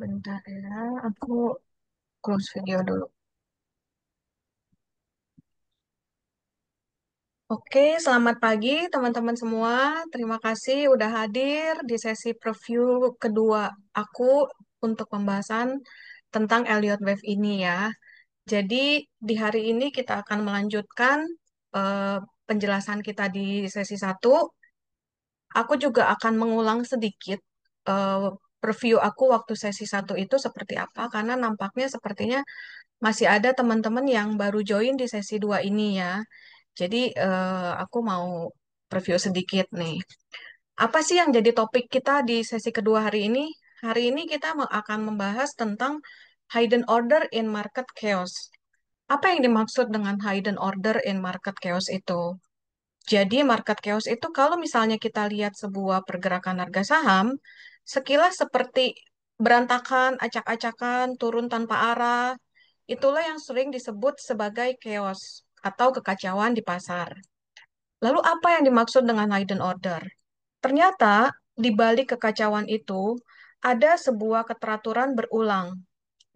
Bentar ya, aku close video dulu. Oke, selamat pagi teman-teman semua. Terima kasih udah hadir di sesi preview kedua aku untuk pembahasan tentang Elliott Wave ini ya. Jadi di hari ini kita akan melanjutkan eh, penjelasan kita di sesi satu. Aku juga akan mengulang sedikit eh, preview aku waktu sesi satu itu seperti apa, karena nampaknya sepertinya masih ada teman-teman yang baru join di sesi 2 ini ya. Jadi aku mau preview sedikit nih. Apa sih yang jadi topik kita di sesi kedua hari ini? Hari ini kita akan membahas tentang hidden order in market chaos. Apa yang dimaksud dengan hidden order in market chaos itu? Jadi market chaos itu kalau misalnya kita lihat sebuah pergerakan harga saham, sekilas seperti berantakan, acak-acakan, turun tanpa arah, itulah yang sering disebut sebagai chaos atau kekacauan di pasar. Lalu apa yang dimaksud dengan hidden order? Ternyata di balik kekacauan itu ada sebuah keteraturan berulang.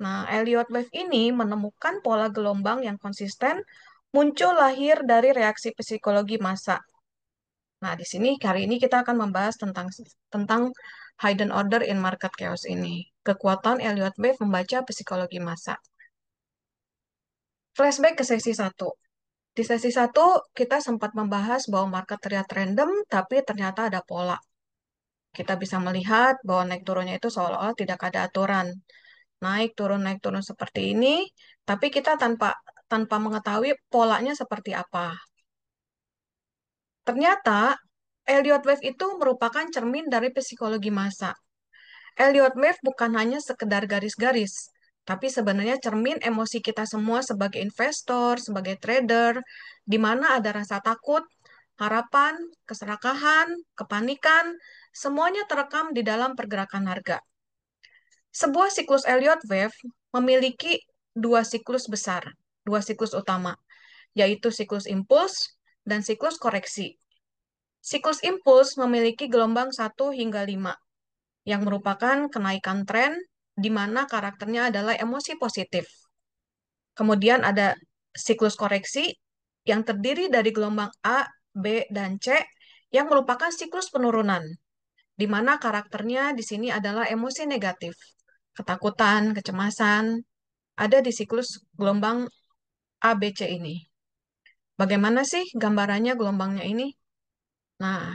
Nah, Elliott Wave ini menemukan pola gelombang yang konsisten muncul lahir dari reaksi psikologi massa. Nah, di sini hari ini kita akan membahas tentang hidden order in market chaos ini. Kekuatan Elliott Wave membaca psikologi massa. Flashback ke sesi satu. Di sesi satu, kita sempat membahas bahwa market terlihat random, tapi ternyata ada pola. Kita bisa melihat bahwa naik turunnya itu seolah-olah tidak ada aturan. Naik turun seperti ini, tapi kita tanpa tanpa mengetahui polanya seperti apa. Ternyata, Elliott Wave itu merupakan cermin dari psikologi massa. Elliott Wave bukan hanya sekedar garis-garis, tapi sebenarnya cermin emosi kita semua sebagai investor, sebagai trader, di mana ada rasa takut, harapan, keserakahan, kepanikan, semuanya terekam di dalam pergerakan harga. Sebuah siklus Elliott Wave memiliki dua siklus besar, dua siklus utama, yaitu siklus impuls dan siklus koreksi. Siklus impuls memiliki gelombang 1 hingga 5, yang merupakan kenaikan tren di mana karakternya adalah emosi positif. Kemudian ada siklus koreksi yang terdiri dari gelombang A, B, dan C yang merupakan siklus penurunan, di mana karakternya di sini adalah emosi negatif, ketakutan, kecemasan, ada di siklus gelombang A, B, C ini. Bagaimana sih gambarannya gelombangnya ini? Nah,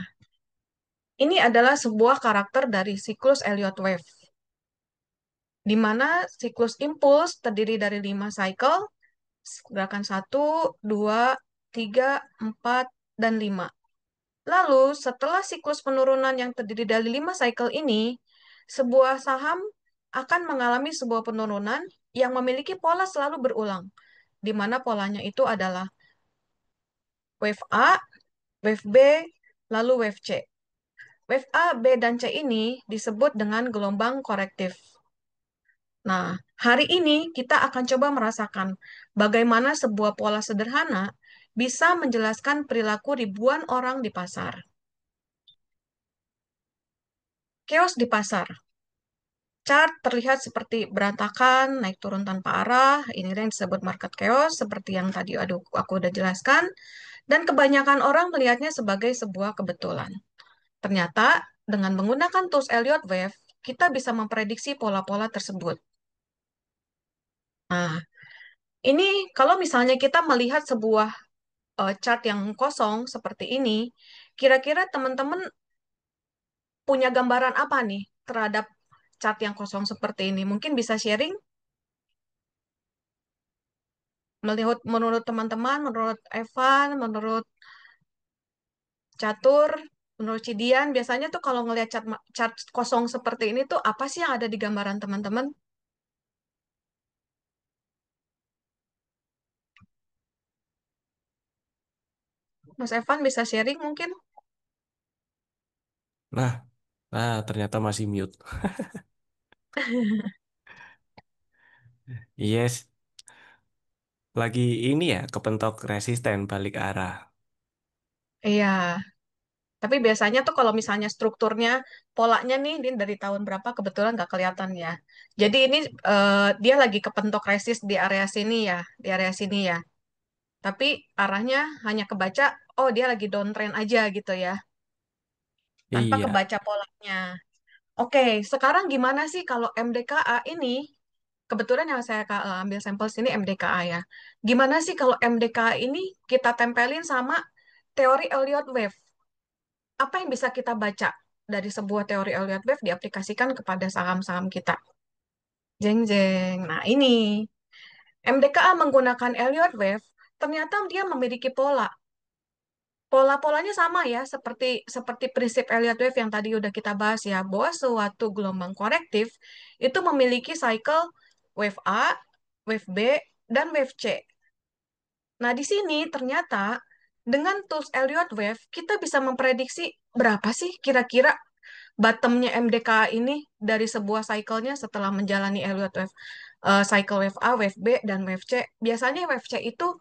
ini adalah sebuah karakter dari siklus Elliott Wave, di mana siklus impuls terdiri dari 5 cycle, gerakan 1, 2, 3, 4, dan 5. Lalu, setelah siklus penurunan yang terdiri dari 5 cycle ini, sebuah saham akan mengalami sebuah penurunan yang memiliki pola selalu berulang, di mana polanya itu adalah wave A, wave B, lalu wave C. Wave A, B, dan C ini disebut dengan gelombang korektif. Nah, hari ini kita akan coba merasakan bagaimana sebuah pola sederhana bisa menjelaskan perilaku ribuan orang di pasar. Chaos di pasar. Chart terlihat seperti berantakan, naik turun tanpa arah. Ini yang disebut market chaos, seperti yang tadi aku udah jelaskan. Dan kebanyakan orang melihatnya sebagai sebuah kebetulan. Ternyata, dengan menggunakan tools Elliott Wave, kita bisa memprediksi pola-pola tersebut. Nah, ini kalau misalnya kita melihat sebuah chart yang kosong seperti ini, kira-kira teman-teman punya gambaran apa nih terhadap chart yang kosong seperti ini? Mungkin bisa sharing menurut teman-teman, menurut Evan, menurut Catur, menurut Cidian, biasanya tuh kalau ngelihat chart kosong seperti ini tuh apa sih yang ada di gambaran teman-teman? Mas Evan bisa sharing mungkin? Nah, nah ternyata masih mute. Yes, lagi ini ya kepentok resisten balik arah. Iya, Tapi biasanya tuh kalau misalnya strukturnya, polanya nih, ini dari tahun berapa kebetulan nggak kelihatan ya. Jadi ini dia lagi kepentok resist di area sini ya, di area sini ya. Tapi arahnya hanya kebaca, oh dia lagi downtrend aja gitu ya, tanpa Iya, kebaca polanya. Oke, sekarang gimana sih kalau MDKA ini, kebetulan yang saya ambil sampel sini MDKA ya. Gimana sih kalau MDKA ini kita tempelin sama teori Elliott Wave? Apa yang bisa kita baca dari sebuah teori Elliott Wave diaplikasikan kepada saham-saham kita? Jeng jeng. Nah, ini MDKA menggunakan Elliott Wave, ternyata dia memiliki pola. Pola-polanya sama ya, seperti seperti prinsip Elliott Wave yang tadi udah kita bahas ya, bahwa suatu gelombang korektif itu memiliki cycle wave A, wave B, dan wave C. Nah, di sini ternyata dengan tools Elliott Wave, kita bisa memprediksi berapa sih kira-kira bottomnya MDKA ini dari sebuah cycle-nya setelah menjalani Elliott Wave. Cycle wave A, wave B, dan wave C. Biasanya wave C itu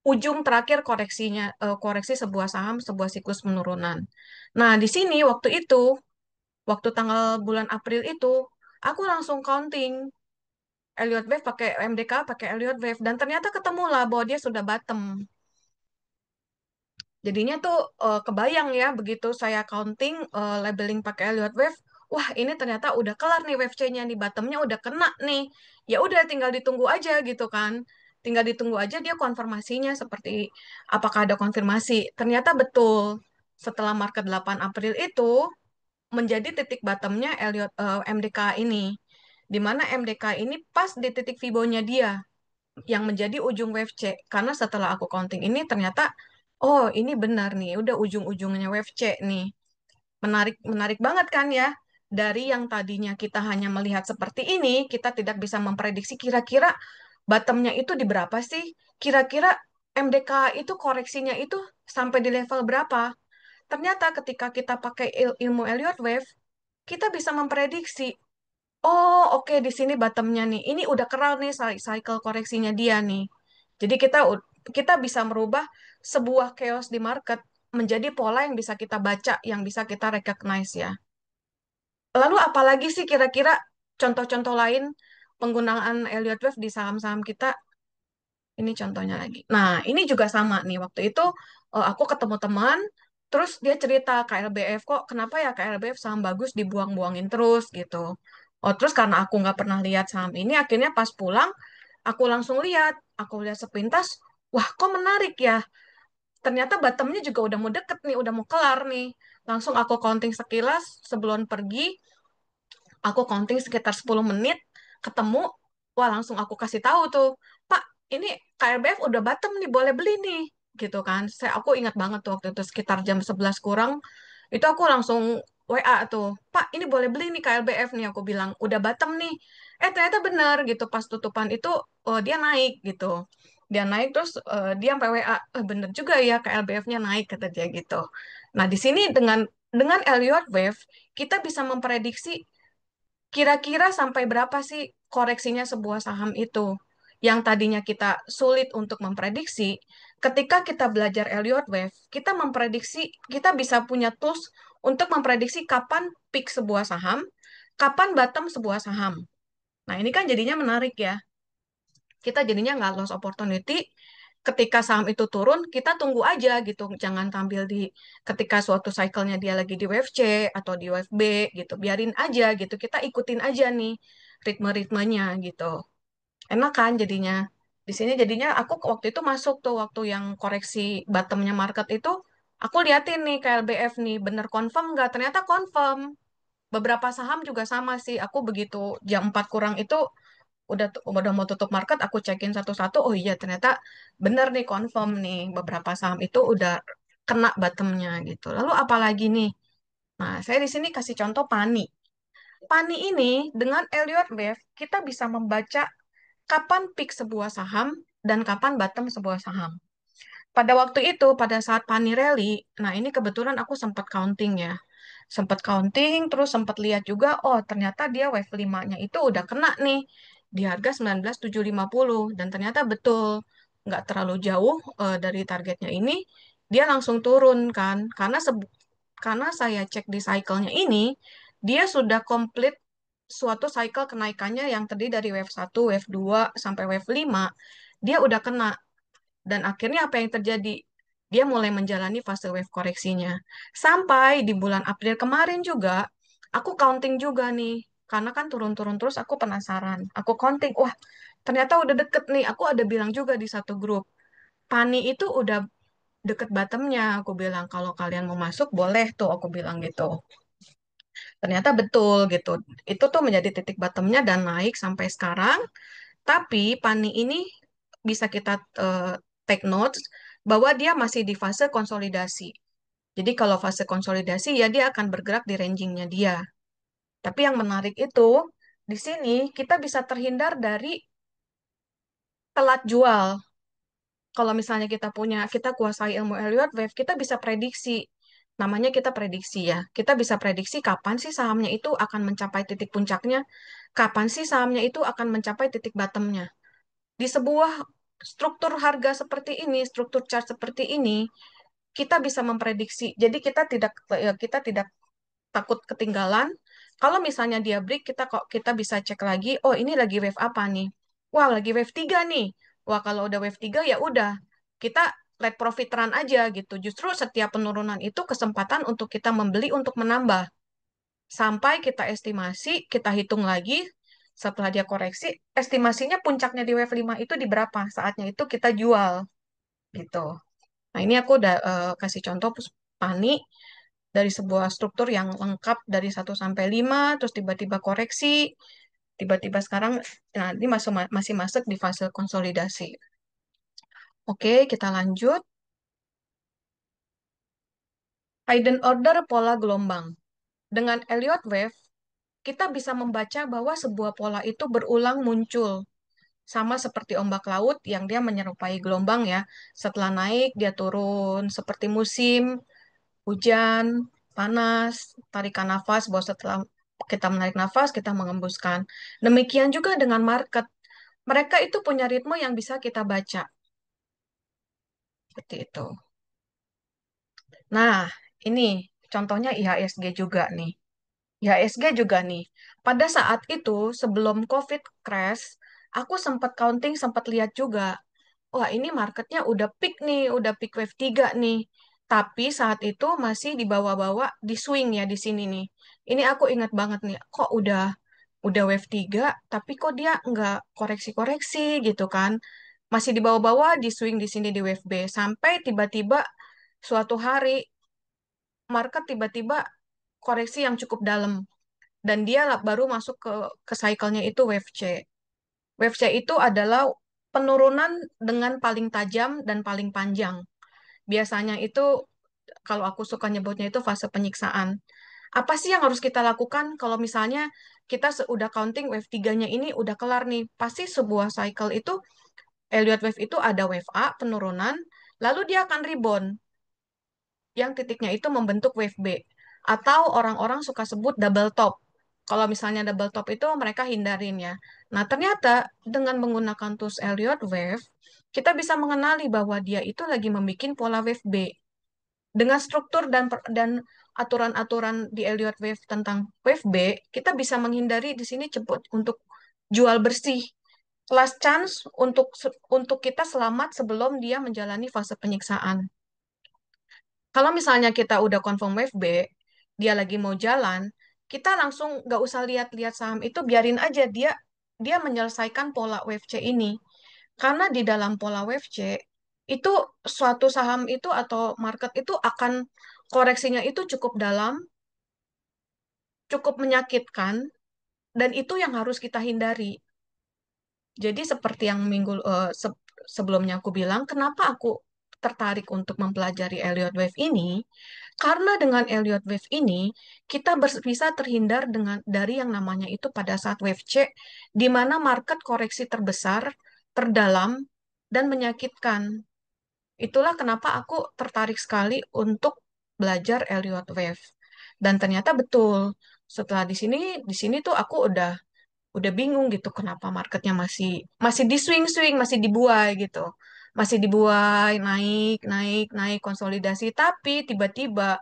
ujung terakhir koreksinya, koreksi sebuah saham, sebuah siklus penurunan. Nah, di sini waktu itu, waktu tanggal bulan April itu, aku langsung counting Elliott Wave pakai MDK, pakai Elliott Wave, dan ternyata ketemulah bahwa dia sudah bottom. Jadinya tuh kebayang ya, begitu saya counting, labeling pakai Elliott Wave, wah ini ternyata udah kelar nih wave C-nya nih, bottomnya udah kena nih. Ya udah tinggal ditunggu aja gitu kan. Tinggal ditunggu aja dia konfirmasinya seperti apakah ada konfirmasi. Ternyata betul. Setelah market 8 April itu menjadi titik bottomnya Elliott MDK ini. Di mana MDK ini pas di titik Fibonya dia yang menjadi ujung wave C. Karena setelah aku counting ini ternyata, oh ini benar nih, udah ujung-ujungnya wave C nih. Menarik, menarik banget kan ya? Dari yang tadinya kita hanya melihat seperti ini, kita tidak bisa memprediksi kira-kira bottomnya itu di berapa sih? Kira-kira MDK itu koreksinya itu sampai di level berapa? Ternyata ketika kita pakai ilmu Elliott Wave, kita bisa memprediksi. Oh, oke di sini bottomnya nih. Ini udah keral nih cycle koreksinya dia nih. Jadi kita bisa merubah sebuah chaos di market menjadi pola yang bisa kita baca, yang bisa kita recognize ya. Lalu apalagi sih kira-kira contoh-contoh lain penggunaan Elliott Wave di saham-saham kita? Ini contohnya lagi. Nah, ini juga sama nih. Waktu itu aku ketemu teman, terus dia cerita KLBF kok kenapa ya KLBF saham bagus dibuang-buangin terus gitu. Oh, terus karena aku nggak pernah lihat saham ini, akhirnya pas pulang aku langsung lihat, aku lihat sepintas, wah kok menarik ya. Ternyata bottomnya juga udah mau deket nih, udah mau kelar nih. Langsung aku counting sekilas sebelum pergi, aku counting sekitar 10 menit, ketemu, wah langsung aku kasih tahu tuh, Pak, ini KLBF udah bottom nih, boleh beli nih, gitu kan. Aku ingat banget tuh waktu itu sekitar jam 11 kurang, itu aku langsung WA tuh, Pak, ini boleh beli nih KLBF nih, aku bilang, udah bottom nih. Ternyata benar gitu, pas tutupan itu oh, dia naik gitu. Dia naik terus dia sampai WA, bener juga ya KLBF-nya naik, kata dia gitu. Nah, di sini dengan Elliott Wave, kita bisa memprediksi kira-kira sampai berapa sih koreksinya sebuah saham itu? Yang tadinya kita sulit untuk memprediksi, ketika kita belajar Elliott Wave, kita memprediksi, kita bisa punya tools untuk memprediksi kapan peak sebuah saham, kapan bottom sebuah saham. Nah, ini kan jadinya menarik ya. Kita jadinya nggak loss opportunity. Ketika saham itu turun, kita tunggu aja gitu. Jangan tampil di ketika suatu cycle-nya dia lagi di wave C atau di wave B gitu. Biarin aja gitu. Kita ikutin aja nih ritme-ritmenya gitu. Enak kan jadinya. Di sini jadinya aku waktu itu masuk tuh waktu yang koreksi bottomnya market itu, aku liatin nih KLBF nih, bener confirm nggak? Ternyata confirm. Beberapa saham juga sama sih. Aku begitu jam 4 kurang itu udah mau tutup market aku cekin satu-satu oh iya ternyata bener nih confirm nih beberapa saham itu udah kena bottomnya gitu. Lalu apalagi nih, nah saya di sini kasih contoh Pani. Pani ini dengan Elliott Wave kita bisa membaca kapan peak sebuah saham dan kapan bottom sebuah saham. Pada waktu itu, pada saat Pani rally, nah ini kebetulan aku sempat counting ya. Sempat counting, terus sempat lihat juga, oh ternyata dia wave 5-nya itu udah kena nih di harga 19.750. Dan ternyata betul, nggak terlalu jauh dari targetnya ini, dia langsung turun kan. Karena Karena saya cek di cycle-nya ini, dia sudah komplit suatu cycle kenaikannya yang terdiri dari wave 1, wave 2, sampai wave 5, dia udah kena. Dan akhirnya apa yang terjadi? Dia mulai menjalani fase wave koreksinya. Sampai di bulan April kemarin juga, aku counting juga nih. Karena kan turun-turun terus, aku penasaran. Aku counting, wah ternyata udah deket nih. Aku ada bilang juga di satu grup. Pani itu udah deket bottomnya. Aku bilang, kalau kalian mau masuk, boleh tuh. Aku bilang gitu. Ternyata betul gitu. Itu tuh menjadi titik bottomnya dan naik sampai sekarang. Tapi Pani ini bisa kita take notes bahwa dia masih di fase konsolidasi. Jadi kalau fase konsolidasi ya dia akan bergerak di rangingnya dia. Tapi yang menarik itu di sini kita bisa terhindar dari telat jual. Kalau misalnya kita kuasai ilmu Elliott Wave, kita bisa prediksi. Namanya kita prediksi ya. Kita bisa prediksi kapan sih sahamnya itu akan mencapai titik puncaknya, kapan sih sahamnya itu akan mencapai titik bottomnya. Di sebuah struktur harga seperti ini, struktur chart seperti ini, kita bisa memprediksi. Jadi kita tidak takut ketinggalan. Kalau misalnya dia break, kita bisa cek lagi, oh ini lagi wave apa nih? Wah, lagi wave 3 nih. Wah, kalau udah wave 3 ya udah. Kita let profit run aja gitu. Justru setiap penurunan itu kesempatan untuk kita membeli untuk menambah. Sampai kita estimasi, kita hitung lagi setelah dia koreksi, estimasinya puncaknya di wave 5 itu di berapa? Saatnya itu kita jual gitu. Nah, ini aku udah kasih contoh Pani dari sebuah struktur yang lengkap dari 1 sampai 5, terus tiba-tiba koreksi, tiba-tiba sekarang, nah ini masih masuk di fase konsolidasi. Oke, kita lanjut. Hidden order pola gelombang. Dengan Elliott Wave, kita bisa membaca bahwa sebuah pola itu berulang muncul. Sama seperti ombak laut yang dia menyerupai gelombang ya. Setelah naik, dia turun. Seperti musim, hujan, panas, tarikan nafas, bahwa setelah kita menarik nafas, kita mengembuskan. Demikian juga dengan market. Mereka itu punya ritme yang bisa kita baca. Seperti itu. Nah, ini contohnya IHSG juga nih. IHSG juga nih. Pada saat itu, sebelum COVID crash, aku sempat counting, sempat lihat juga. Wah, ini marketnya udah peak nih, udah peak wave 3 nih. Tapi saat itu masih di bawah-bawah, di swing ya di sini nih. Ini aku ingat banget nih, kok udah wave 3, tapi kok dia nggak koreksi-koreksi gitu kan. Masih di bawah-bawah, di swing di sini di wave B. Sampai tiba-tiba suatu hari, market tiba-tiba koreksi yang cukup dalam. Dan dia baru masuk ke cycle-nya itu wave C. Wave C itu adalah penurunan dengan paling tajam dan paling panjang. Biasanya itu kalau aku suka nyebutnya itu fase penyiksaan. Apa sih yang harus kita lakukan kalau misalnya kita udah counting wave 3-nya ini udah kelar nih. Pasti sebuah cycle itu, Elliott Wave itu ada wave A, penurunan, lalu dia akan rebound, yang titiknya itu membentuk wave B. Atau orang-orang suka sebut double top. Kalau misalnya double top itu mereka hindarin ya. Nah, ternyata dengan menggunakan tools Elliott Wave, kita bisa mengenali bahwa dia itu lagi membuat pola wave B. Dengan struktur dan aturan-aturan di Elliott Wave tentang wave B, kita bisa menghindari di sini cepat untuk jual bersih. Last chance untuk kita selamat sebelum dia menjalani fase penyiksaan. Kalau misalnya kita udah confirm wave B, dia lagi mau jalan, kita langsung nggak usah lihat-lihat saham itu, biarin aja dia dia menyelesaikan pola wave C ini. Karena di dalam pola wave C, itu suatu saham itu atau market itu akan koreksinya itu cukup dalam, cukup menyakitkan, dan itu yang harus kita hindari. Jadi seperti yang sebelumnya aku bilang, kenapa aku tertarik untuk mempelajari Elliott Wave ini? Karena dengan Elliott Wave ini, kita bisa terhindar dari yang namanya itu pada saat wave C, di mana market koreksi terbesar, terdalam, dan menyakitkan. Itulah kenapa aku tertarik sekali untuk belajar Elliott Wave. Dan ternyata betul. Setelah di sini tuh aku udah bingung gitu kenapa marketnya masih masih di swing-swing, masih dibuai gitu. Masih dibuai, naik, naik, naik konsolidasi, tapi tiba-tiba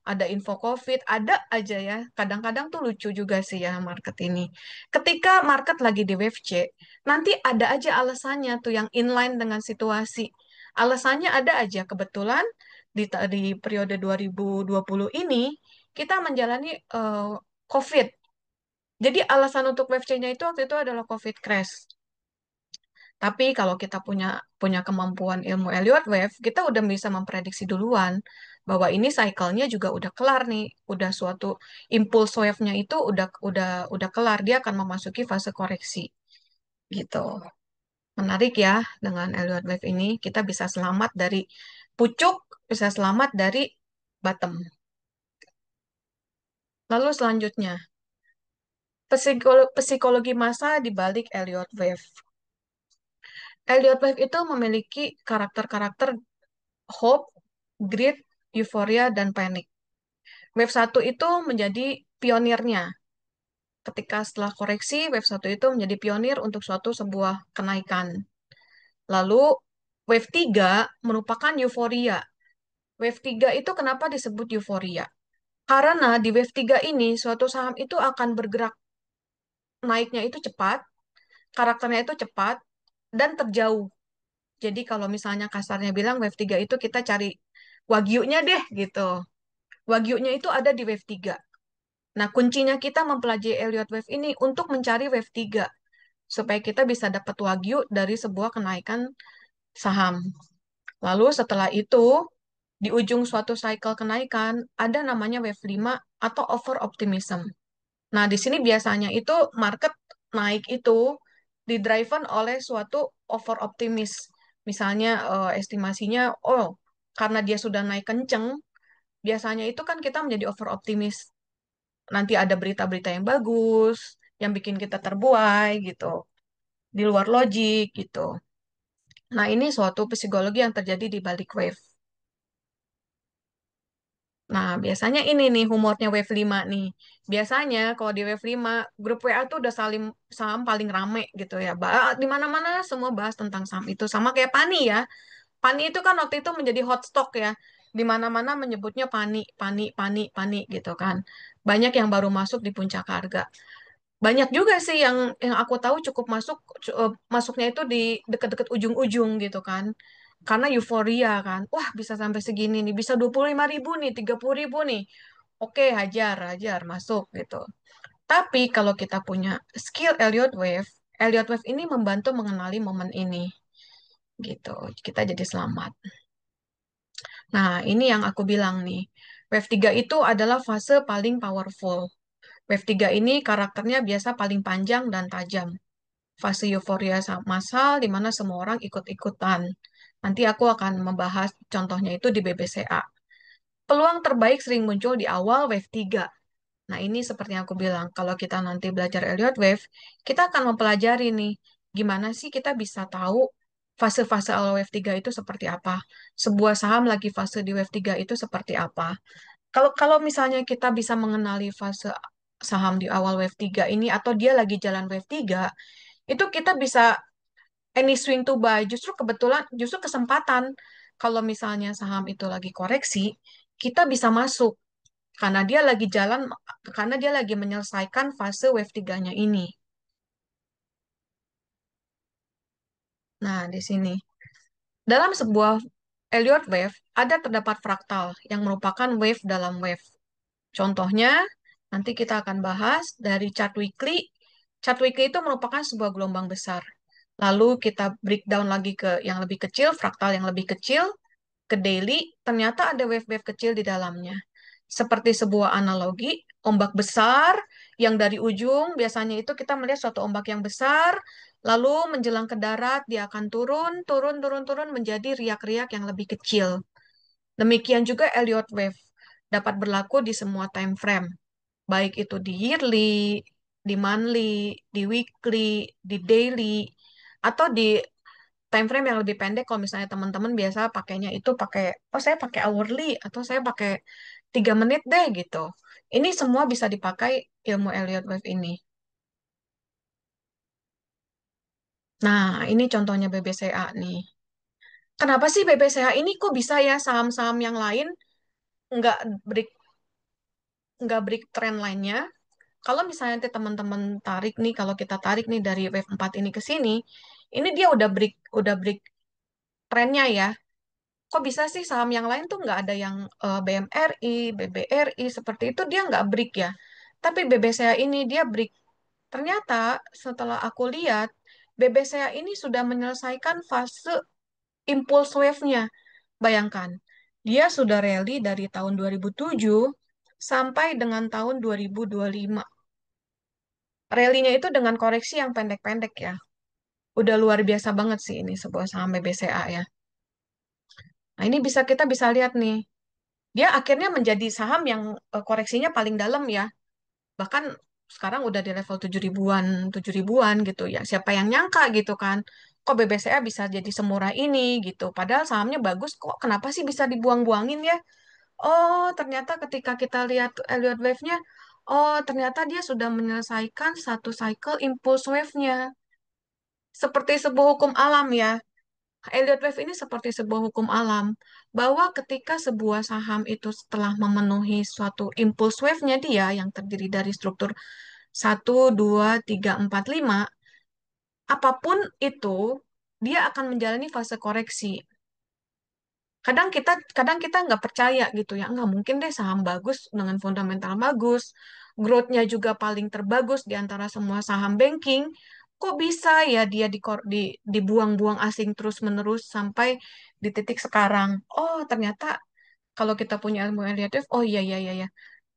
ada info COVID, ada aja ya. Kadang-kadang tuh lucu juga sih ya market ini. Ketika market lagi di wave C, nanti ada aja alasannya tuh yang inline dengan situasi. Alasannya ada aja. Kebetulan di periode 2020 ini kita menjalani COVID. Jadi alasan untuk wave C-nya itu waktu itu adalah COVID crash. Tapi kalau kita punya punya kemampuan ilmu Elliott wave, kita udah bisa memprediksi duluan bahwa ini cycle-nya juga udah kelar nih, udah suatu impulse wave-nya itu udah kelar, dia akan memasuki fase koreksi gitu. Menarik ya, dengan Elliott wave ini kita bisa selamat dari pucuk, bisa selamat dari bottom. Lalu selanjutnya, psikologi massa di balik Elliott wave. Elliott wave itu memiliki karakter-karakter hope, greed, euforia, dan panic. Wave satu itu menjadi pionirnya. Ketika setelah koreksi, wave satu itu menjadi pionir untuk suatu sebuah kenaikan. Lalu wave 3 merupakan euforia. Wave 3 itu kenapa disebut euforia? Karena di wave 3 ini suatu saham itu akan bergerak naiknya itu cepat, karakternya itu cepat, dan terjauh. Jadi kalau misalnya kasarnya bilang wave 3 itu kita cari wagyunya deh gitu. Wagyunya itu ada di wave 3. Nah, kuncinya kita mempelajari Elliott Wave ini untuk mencari Wave 3, supaya kita bisa dapat wagyu dari sebuah kenaikan saham. Lalu setelah itu, di ujung suatu cycle kenaikan, ada namanya Wave 5 atau over optimism. Nah, di sini biasanya itu market naik itu didriven oleh suatu over optimis. Misalnya estimasinya, oh, karena dia sudah naik kenceng, biasanya itu kan kita menjadi over optimis. Nanti ada berita-berita yang bagus, yang bikin kita terbuai gitu, di luar logik gitu. Nah, ini suatu psikologi yang terjadi di balik wave. Nah, biasanya ini nih humornya wave 5 nih. Biasanya kalau di wave 5 grup WA tuh udah saling saham paling rame gitu ya. Di mana-mana semua bahas tentang saham itu. Sama kayak Pani ya. Pani itu kan waktu itu menjadi hot stock ya. Di mana-mana menyebutnya Pani, Pani, Pani, Pani gitu kan. Banyak yang baru masuk di puncak harga. Banyak juga sih yang aku tahu cukup masuknya itu di dekat-dekat ujung-ujung gitu kan. Karena euforia kan. Wah, bisa sampai segini nih, bisa 25.000 nih, 30.000 nih. Oke, hajar, hajar masuk gitu. Tapi kalau kita punya skill Elliott Wave ini membantu mengenali momen ini gitu. Kita jadi selamat. Nah, ini yang aku bilang nih. Wave 3 itu adalah fase paling powerful. Wave 3 ini karakternya biasa paling panjang dan tajam. Fase euforia massal di mana semua orang ikut-ikutan. Nanti aku akan membahas contohnya itu di BBCA. Peluang terbaik sering muncul di awal wave 3. Nah, ini seperti yang aku bilang, kalau kita nanti belajar Elliott Wave, kita akan mempelajari nih, gimana sih kita bisa tahu fase-fase awal wave 3 itu seperti apa. Sebuah saham lagi fase di wave 3 itu seperti apa. Kalau kalau misalnya kita bisa mengenali fase saham di awal wave 3 ini atau dia lagi jalan wave 3, itu kita bisa any swing to buy. Justru kebetulan, justru kesempatan kalau misalnya saham itu lagi koreksi, kita bisa masuk karena dia lagi jalan, karena dia lagi menyelesaikan fase wave 3-nya ini. Nah, di sini. Dalam sebuah Elliott wave, ada terdapat fraktal yang merupakan wave dalam wave. Contohnya, nanti kita akan bahas dari chart weekly. Chart weekly itu merupakan sebuah gelombang besar. Lalu kita breakdown lagi ke yang lebih kecil, fraktal yang lebih kecil, ke daily, ternyata ada wave-wave kecil di dalamnya. Seperti sebuah analogi, ombak besar yang dari ujung, biasanya itu kita melihat suatu ombak yang besar, lalu menjelang ke darat, dia akan turun, turun, turun, turun, menjadi riak-riak yang lebih kecil. Demikian juga Elliott Wave dapat berlaku di semua time frame, baik itu di yearly, di monthly, di weekly, di daily, atau di time frame yang lebih pendek. Kalau misalnya teman-teman biasa pakainya itu pakai, oh saya pakai hourly atau saya pakai 3 menit deh gitu. Ini semua bisa dipakai ilmu Elliott Wave ini. Nah, ini contohnya BBCA nih. Kenapa sih BBCA ini kok bisa ya saham-saham yang lain nggak break? nggak break trend lainnya. Kalau misalnya nanti teman-teman tarik nih, kalau kita tarik nih dari wave 4 ini ke sini, ini dia udah break trennya ya. Kok bisa sih saham yang lain tuh nggak ada yang BMRI, BBRI seperti itu dia nggak break ya. Tapi BBCA ini dia break. Ternyata setelah aku lihat, BBCA ini sudah menyelesaikan fase impulse wave-nya. Bayangkan, dia sudah rally dari tahun 2007 sampai dengan tahun 2025. Rally-nya itu dengan koreksi yang pendek-pendek ya. Udah luar biasa banget sih ini sebuah saham BBCA ya. Nah, ini kita bisa lihat nih. Dia akhirnya menjadi saham yang koreksinya paling dalam ya. Bahkan sekarang udah di level 7 ribuan gitu ya. Siapa yang nyangka gitu kan. Kok BBCA bisa jadi semurah ini gitu. Padahal sahamnya bagus kok. Kenapa sih bisa dibuang-buangin ya? Oh, ternyata ketika kita lihat Elliott Wave-nya, oh, ternyata dia sudah menyelesaikan satu cycle impulse wave-nya. Seperti sebuah hukum alam ya. Elliott Wave ini seperti sebuah hukum alam, bahwa ketika sebuah saham itu setelah memenuhi suatu impulse wave-nya dia yang terdiri dari struktur 1, 2, 3, 4, 5, apapun itu, dia akan menjalani fase koreksi. Kadang kita nggak percaya gitu ya, nggak mungkin deh saham bagus dengan fundamental bagus, growth-nya juga paling terbagus di antara semua saham banking, kok bisa ya dia dibuang-buang asing terus-menerus sampai di titik sekarang. Oh, ternyata kalau kita punya ilmu Elliott, oh iya iya iya iya.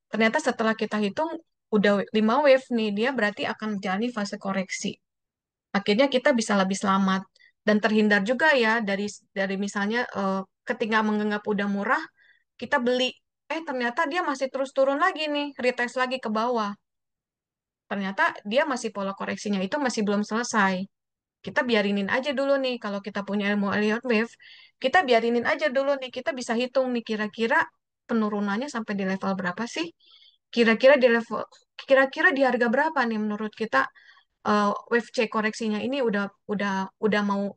Ternyata setelah kita hitung udah 5 wave nih, dia berarti akan menjalani fase koreksi. Akhirnya kita bisa lebih selamat dan terhindar juga ya dari misalnya ketika menganggap udah murah, kita beli. Ternyata dia masih terus turun lagi nih, retest lagi ke bawah. Ternyata dia masih pola koreksinya itu masih belum selesai. Kita biarinin aja dulu nih, kalau kita punya ilmu Elliott Wave, kita biarinin aja dulu nih, kita bisa hitung nih kira-kira penurunannya sampai di level berapa sih? Kira-kira di level, kira-kira di harga berapa nih menurut kita wave C koreksinya ini udah mau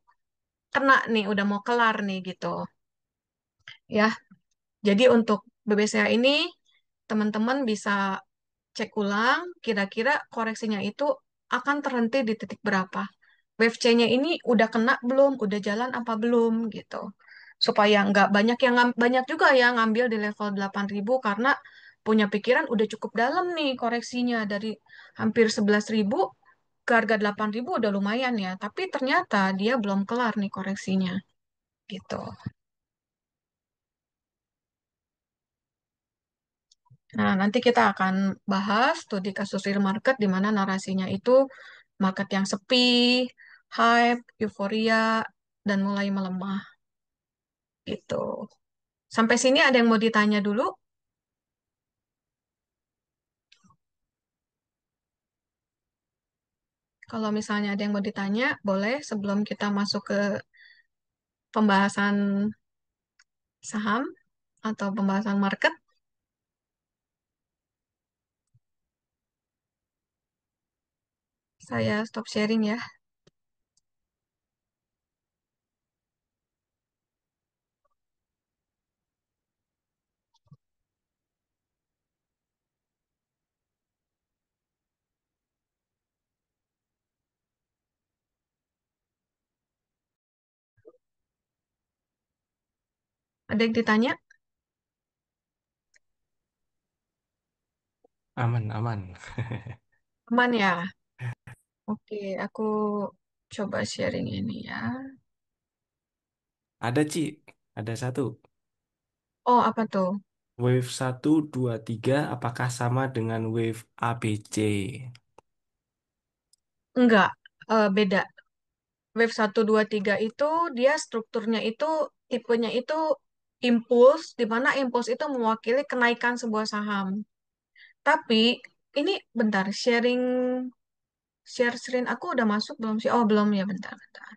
kena nih, udah mau kelar nih gitu. Ya, jadi untuk BBCA ini teman-teman bisa cek ulang kira-kira koreksinya itu akan terhenti di titik berapa. Wave C-nya ini udah kena belum, udah jalan apa belum gitu. Supaya nggak banyak yang banyak juga ya ngambil di level 8.000 karena punya pikiran udah cukup dalam nih koreksinya dari hampir 11.000 ke harga 8.000 udah lumayan ya, tapi ternyata dia belum kelar nih koreksinya gitu. Nah, nanti kita akan bahas tuh di kasus real market di mana narasinya itu market yang sepi, hype, euforia, dan mulai melemah gitu. Sampai sini ada yang mau ditanya dulu? Kalau misalnya ada yang mau ditanya, boleh sebelum kita masuk ke pembahasan saham atau pembahasan market, saya stop sharing ya. Ada yang ditanya? Aman, aman. Aman ya? Oke, aku coba sharing ini ya. Ada, Ci. Ada satu. Oh, apa tuh? Wave 1, 2, 3 apakah sama dengan wave ABC? Enggak, beda. Wave 1, 2, 3 itu dia strukturnya itu tipenya itu impuls, di mana impuls itu mewakili kenaikan sebuah saham. Tapi ini bentar, share screen aku udah masuk belum sih? Oh, belum ya, bentar, bentar.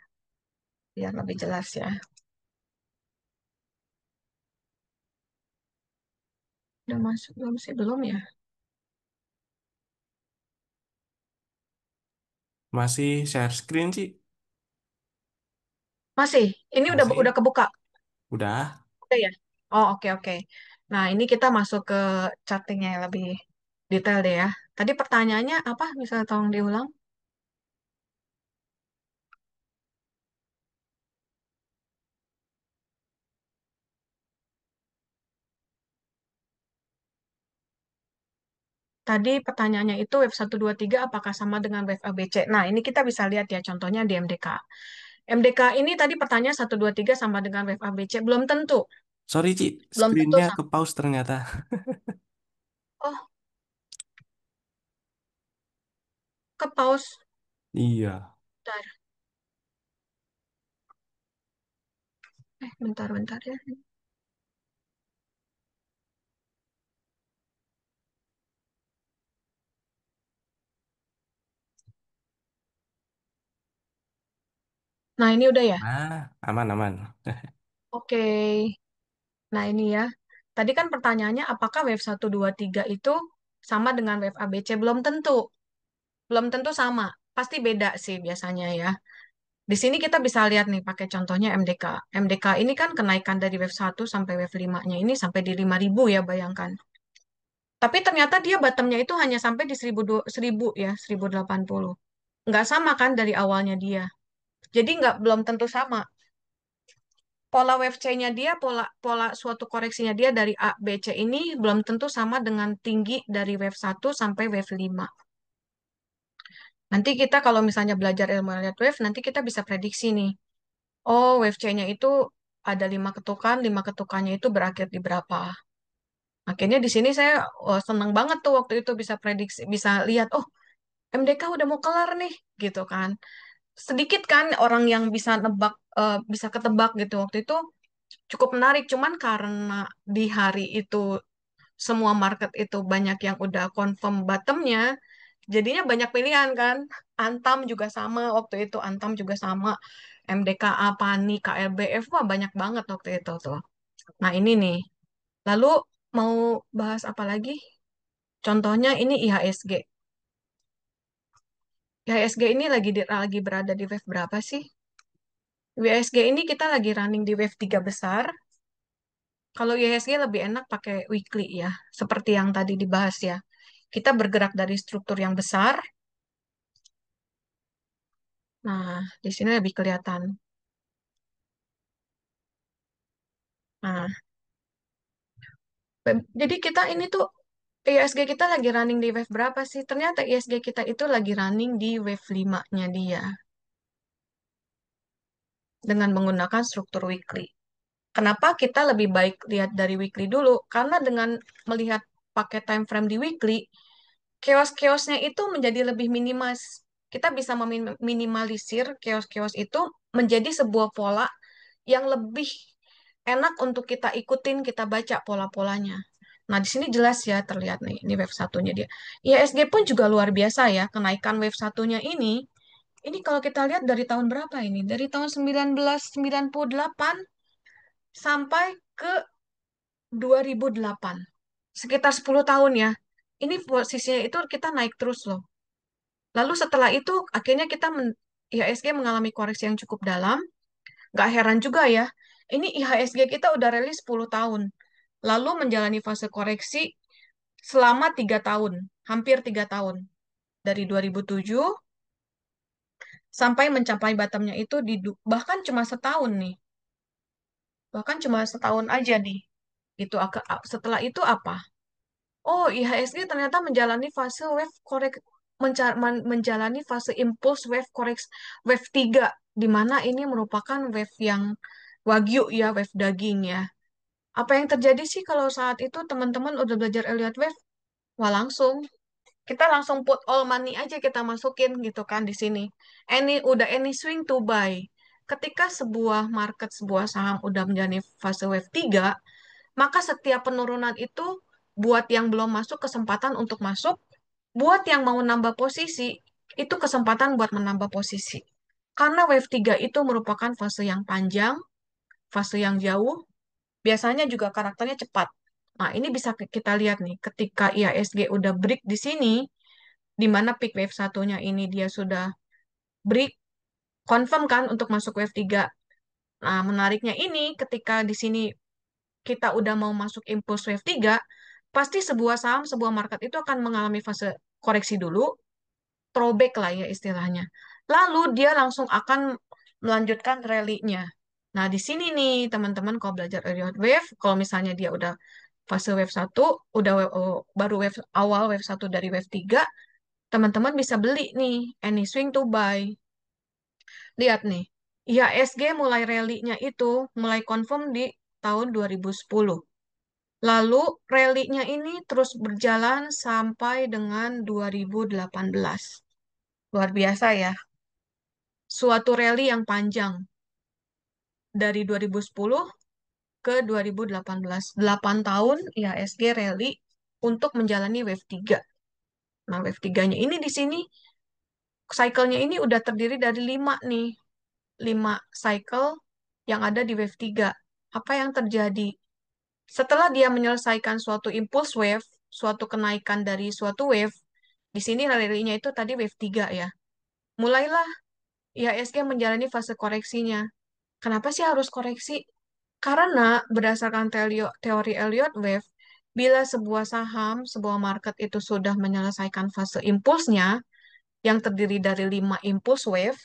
Biar lebih jelas ya. Udah masuk belum sih? Belum ya? Masih share screen, Ci? Masih. Ini udah Masih? kebuka. Udah? Udah ya? Oh, oke oke. Nah, ini kita masuk ke chartingnya yang lebih detail deh ya. Tadi pertanyaannya apa? Bisa tolong diulang? Tadi pertanyaannya itu wave 123 apakah sama dengan wave ABC? Nah, ini kita bisa lihat ya contohnya di MDK. MDK ini tadi pertanyaan 123 sama dengan wave ABC. Belum tentu. Sorry, Ci, Belum tentu screennya ke sama. pause ternyata. Oh, ke pause. Iya. Bentar. Bentar ya. Nah, ini udah ya. Nah, aman-aman. Oke. Nah, ini ya. Tadi kan pertanyaannya apakah wave 123 itu sama dengan wave ABC? Belum tentu. Belum tentu sama. Pasti beda sih biasanya ya. Di sini kita bisa lihat nih pakai contohnya MDK. MDK ini kan kenaikan dari wave 1 sampai wave 5-nya ini sampai di 5.000 ya bayangkan. Tapi ternyata dia bottomnya itu hanya sampai di 1000 ya, 1080. Nggak sama kan dari awalnya dia. Jadi nggak belum tentu sama. Pola wave C-nya dia, pola pola suatu koreksinya dia dari A, B, C ini belum tentu sama dengan tinggi dari wave 1 sampai wave 5. Nanti kita kalau misalnya belajar ilmu Elliott wave, nanti kita bisa prediksi nih. Oh, wave C-nya itu ada 5 ketukan, 5 ketukannya itu berakhir di berapa. Akhirnya di sini saya senang banget tuh waktu itu bisa prediksi, bisa lihat, oh MDK udah mau kelar nih, gitu kan. Sedikit kan orang yang bisa nebak, bisa ketebak gitu waktu itu cukup menarik. Cuman karena di hari itu semua market itu banyak yang udah confirm bottomnya, jadinya banyak pilihan kan. Antam juga sama waktu itu, Antam juga sama. MDKA, PANI, KLBF, wah banyak banget waktu itu tuh. Nah ini nih, lalu mau bahas apa lagi? Contohnya ini IHSG. IHSG ini lagi berada di wave berapa sih? IHSG ini kita lagi running di wave 3 besar. Kalau IHSG lebih enak pakai weekly ya, seperti yang tadi dibahas ya. Kita bergerak dari struktur yang besar. Nah, di sini lebih kelihatan. Nah, jadi kita ini tuh IHSG kita lagi running di wave berapa sih? Ternyata IHSG kita itu lagi running di wave 5-nya dia dengan menggunakan struktur weekly. Kenapa kita lebih baik lihat dari weekly dulu? Karena dengan melihat pakai time frame di weekly, chaos-chaosnya itu menjadi lebih minimalis. Kita bisa meminimalisir chaos-chaos itu menjadi sebuah pola yang lebih enak untuk kita ikutin, kita baca pola-polanya. Nah, di sini jelas ya terlihat nih, ini wave satunya dia. IHSG pun juga luar biasa ya, kenaikan wave satunya ini kalau kita lihat dari tahun berapa ini? Dari tahun 1998 sampai ke 2008. Sekitar 10 tahun ya. Ini posisinya itu kita naik terus loh. Lalu setelah itu akhirnya IHSG mengalami koreksi yang cukup dalam. Gak heran juga ya. Ini IHSG kita udah rilis 10 tahun. Lalu menjalani fase koreksi selama 3 tahun. Hampir 3 tahun. Dari 2007 sampai mencapai bottomnya itu bahkan cuma setahun nih. Bahkan cuma setahun aja nih. Setelah itu apa? Oh, IHSG ternyata menjalani fase wave korek menjalani fase impulse wave 3 di mana ini merupakan wave yang wagyu ya, wave daging ya. Apa yang terjadi sih kalau saat itu teman-teman udah belajar Elliott Wave? Wah, kita langsung put all money aja kita masukin gitu kan di sini. Any swing to buy. Ketika sebuah market, sebuah saham udah menjalani fase wave 3, maka setiap penurunan itu buat yang belum masuk kesempatan untuk masuk, buat yang mau nambah posisi, itu kesempatan buat menambah posisi. Karena wave 3 itu merupakan fase yang panjang, fase yang jauh, biasanya juga karakternya cepat. Nah, ini bisa kita lihat nih, ketika IHSG udah break di sini, di mana peak wave satunya ini dia sudah break, confirm kan untuk masuk wave 3. Nah, menariknya ini ketika di sini kita udah mau masuk impulse wave 3, pasti sebuah saham, sebuah market itu akan mengalami fase koreksi dulu, throwback lah ya istilahnya. Lalu dia langsung akan melanjutkan rally-nya. Nah, di sini nih teman-teman kalau belajar Elliott Wave, kalau misalnya dia udah fase wave 1, udah baru wave awal wave 1 dari wave 3, teman-teman bisa beli nih any swing to buy. Lihat nih, IHSG mulai rally-nya itu mulai confirm di tahun 2010. Lalu rally-nya ini terus berjalan sampai dengan 2018. Luar biasa ya. Suatu rally yang panjang dari 2010 ke 2018. 8 tahun IHSG rally untuk menjalani wave 3. Nah, wave 3-nya ini di sini cycle-nya ini udah terdiri dari 5 nih. 5 cycle yang ada di wave 3. Apa yang terjadi? Setelah dia menyelesaikan suatu impulse wave, suatu kenaikan dari suatu wave, di sini rally-nya itu tadi wave 3 ya. Mulailah IHSG menjalani fase koreksinya. Kenapa sih harus koreksi? Karena berdasarkan teori Elliott Wave, bila sebuah saham, sebuah market itu sudah menyelesaikan fase impulsnya, yang terdiri dari 5 impulse wave,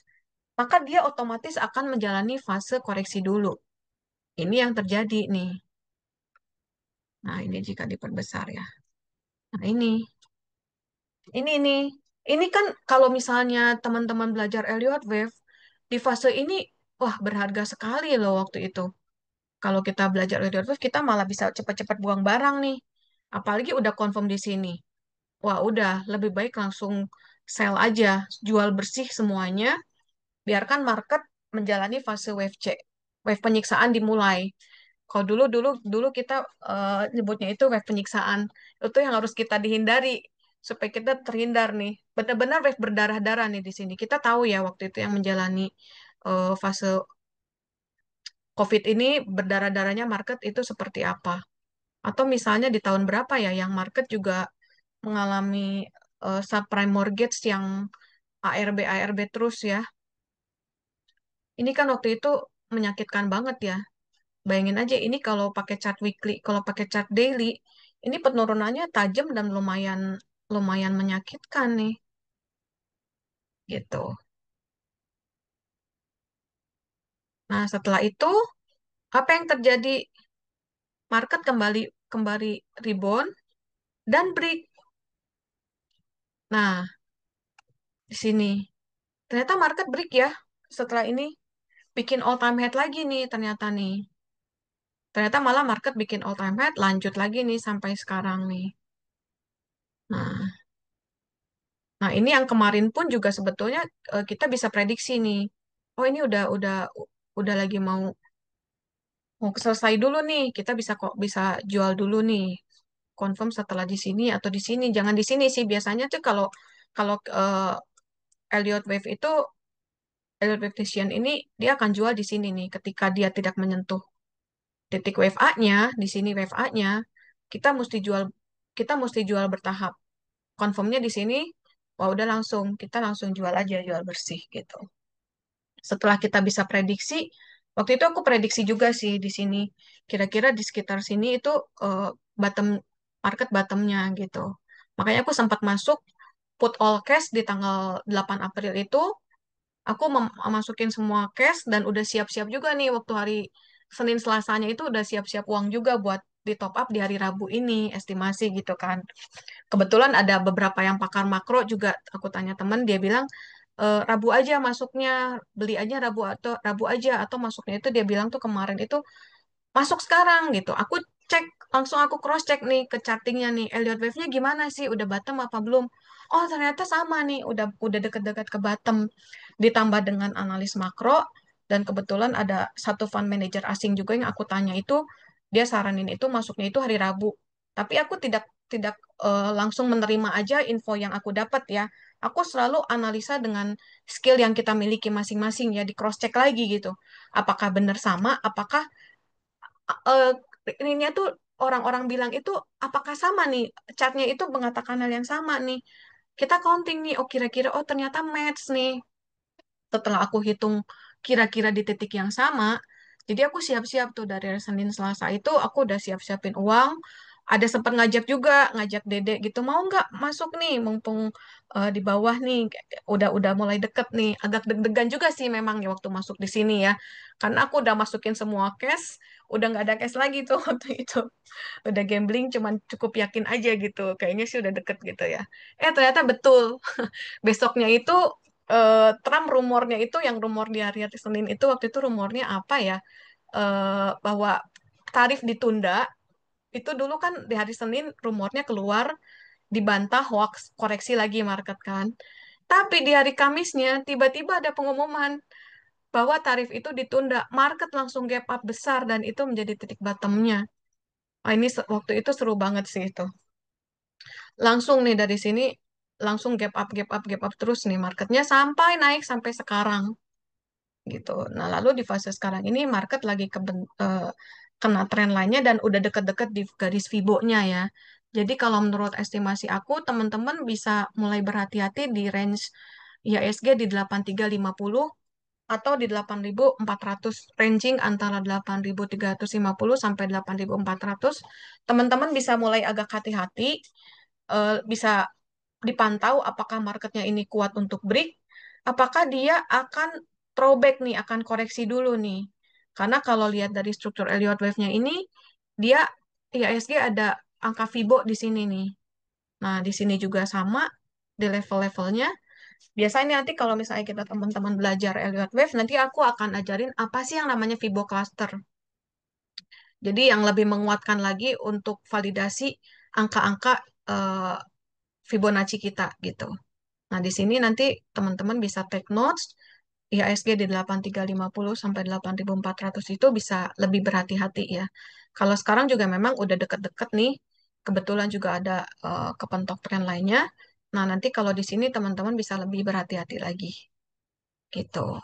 maka dia otomatis akan menjalani fase koreksi dulu. Ini yang terjadi nih. Nah, ini jika diperbesar ya. Nah, ini. Ini kan kalau misalnya teman-teman belajar Elliott Wave, di fase ini, wah berharga sekali loh waktu itu. Kalau kita belajar Elliott Wave, kita malah bisa cepat-cepat buang barang nih. Apalagi udah confirm di sini. Wah, udah lebih baik langsung sell aja, jual bersih semuanya, biarkan market menjalani fase wave C. Wave penyiksaan dimulai. Kalau dulu dulu dulu kita nyebutnya itu wave penyiksaan. Itu yang harus kita dihindari supaya kita terhindar nih. Benar-benar wave berdarah-darah nih di sini. Kita tahu ya waktu itu yang menjalani fase COVID ini berdarah-darahnya market itu seperti apa. Atau misalnya di tahun berapa ya yang market juga mengalami subprime mortgage yang ARB terus ya. Ini kan waktu itu menyakitkan banget ya. Bayangin aja ini kalau pakai chart weekly, kalau pakai chart daily, ini penurunannya tajam dan lumayan lumayan menyakitkan nih, gitu. Nah, setelah itu apa yang terjadi? Market kembali kembali rebound dan break. Nah, di sini ternyata market break ya. Setelah ini bikin all time high lagi nih ternyata nih. Ternyata malah market bikin all time high lanjut lagi nih sampai sekarang nih. Nah, nah, ini yang kemarin pun juga sebetulnya kita bisa prediksi nih. Oh, ini udah lagi mau selesai dulu nih. Kita bisa kok bisa jual dulu nih. Confirm setelah di sini atau di sini. Jangan di sini sih. Biasanya tuh kalau kalau Elliott Wave itu Elliott Wave Decision ini dia akan jual di sini nih. Ketika dia tidak menyentuh titik wave A-nya, di sini wave A-nya, kita mesti jual kita mesti jual bertahap. Confirmnya di sini, wah udah kita langsung jual aja, jual bersih gitu. Setelah kita bisa prediksi, waktu itu aku prediksi juga sih di sini. Kira-kira di sekitar sini itu bottom market bottomnya gitu. Makanya aku sempat masuk put all cash di tanggal 8 April itu. Aku masukin semua cash dan udah siap-siap juga nih waktu hari Senin Selasanya itu udah siap-siap uang juga buat di top up di hari Rabu ini, estimasi gitu kan. Kebetulan ada beberapa yang pakar makro juga aku tanya temen dia bilang Rabu aja masuknya beli aja Rabu aja atau masuknya itu dia bilang tuh kemarin itu masuk sekarang gitu. Aku cek langsung aku cross check nih ke chartingnya nih Elliott Wave-nya gimana sih udah bottom apa belum? Oh ternyata sama nih udah deket-deket ke bottom ditambah dengan analis makro dan kebetulan ada satu fund manager asing juga yang aku tanya itu dia saranin itu masuknya itu hari Rabu. Tapi aku tidak tidak langsung menerima aja info yang aku dapat ya. Aku selalu analisa dengan skill yang kita miliki masing-masing ya di cross check lagi gitu. Apakah benar sama? Apakah eh ininya tuh orang-orang bilang itu apakah sama nih chartnya itu mengatakan hal yang sama nih kita counting nih oh kira-kira oh ternyata match nih setelah aku hitung kira-kira di titik yang sama Jadi aku siap-siap tuh dari hari Senin Selasa itu aku udah siap-siapin uang. Ada sempat ngajak juga, ngajak Dedek gitu, mau nggak masuk nih, mumpung di bawah nih, udah mulai deket nih. Agak deg-degan juga sih memang ya waktu masuk di sini ya, karena aku udah masukin semua cash, udah nggak ada cash lagi tuh waktu itu. Udah gambling, cuman cukup yakin aja gitu, kayaknya sih udah deket gitu ya. Ternyata betul. Besoknya itu Trump rumornya itu yang rumor di hari Senin itu waktu itu rumornya apa ya? Bahwa tarif ditunda itu dulu kan di hari Senin rumornya keluar dibantah hoax koreksi lagi market kan. Tapi di hari Kamisnya tiba-tiba ada pengumuman bahwa tarif itu ditunda. Market langsung gap up besar dan itu menjadi titik bottomnya. Ini waktu itu seru banget sih itu. Langsung nih dari sini langsung gap up gap up gap up terus nih marketnya sampai naik sampai sekarang gitu. Nah, lalu di fase sekarang ini market lagi kena tren lainnya dan udah deket-deket di garis Fibo-nya ya. Jadi kalau menurut estimasi aku, teman-teman bisa mulai berhati-hati di range IHSG di 8350 atau di 8400, ranging antara 8350 sampai 8400. Teman-teman bisa mulai agak hati-hati, bisa dipantau apakah marketnya ini kuat untuk break, apakah dia akan throwback nih, akan koreksi dulu nih. Karena kalau lihat dari struktur Elliott Wave-nya ini, dia IHSG ada angka Fibo di sini nih. Nah, di sini juga sama di level-levelnya. Biasanya nanti kalau misalnya kita teman-teman belajar Elliott Wave, nanti aku akan ajarin apa sih yang namanya Fibo Cluster. Jadi yang lebih menguatkan lagi untuk validasi angka-angka eh, Fibonacci kita gitu. Nah, di sini nanti teman-teman bisa take notes. IHSG di 8350 sampai 8400 itu bisa lebih berhati-hati ya. Kalau sekarang juga memang udah deket-deket nih. Kebetulan juga ada kepentok tren lainnya. Nah, nanti kalau di sini teman-teman bisa lebih berhati-hati lagi. Gitu.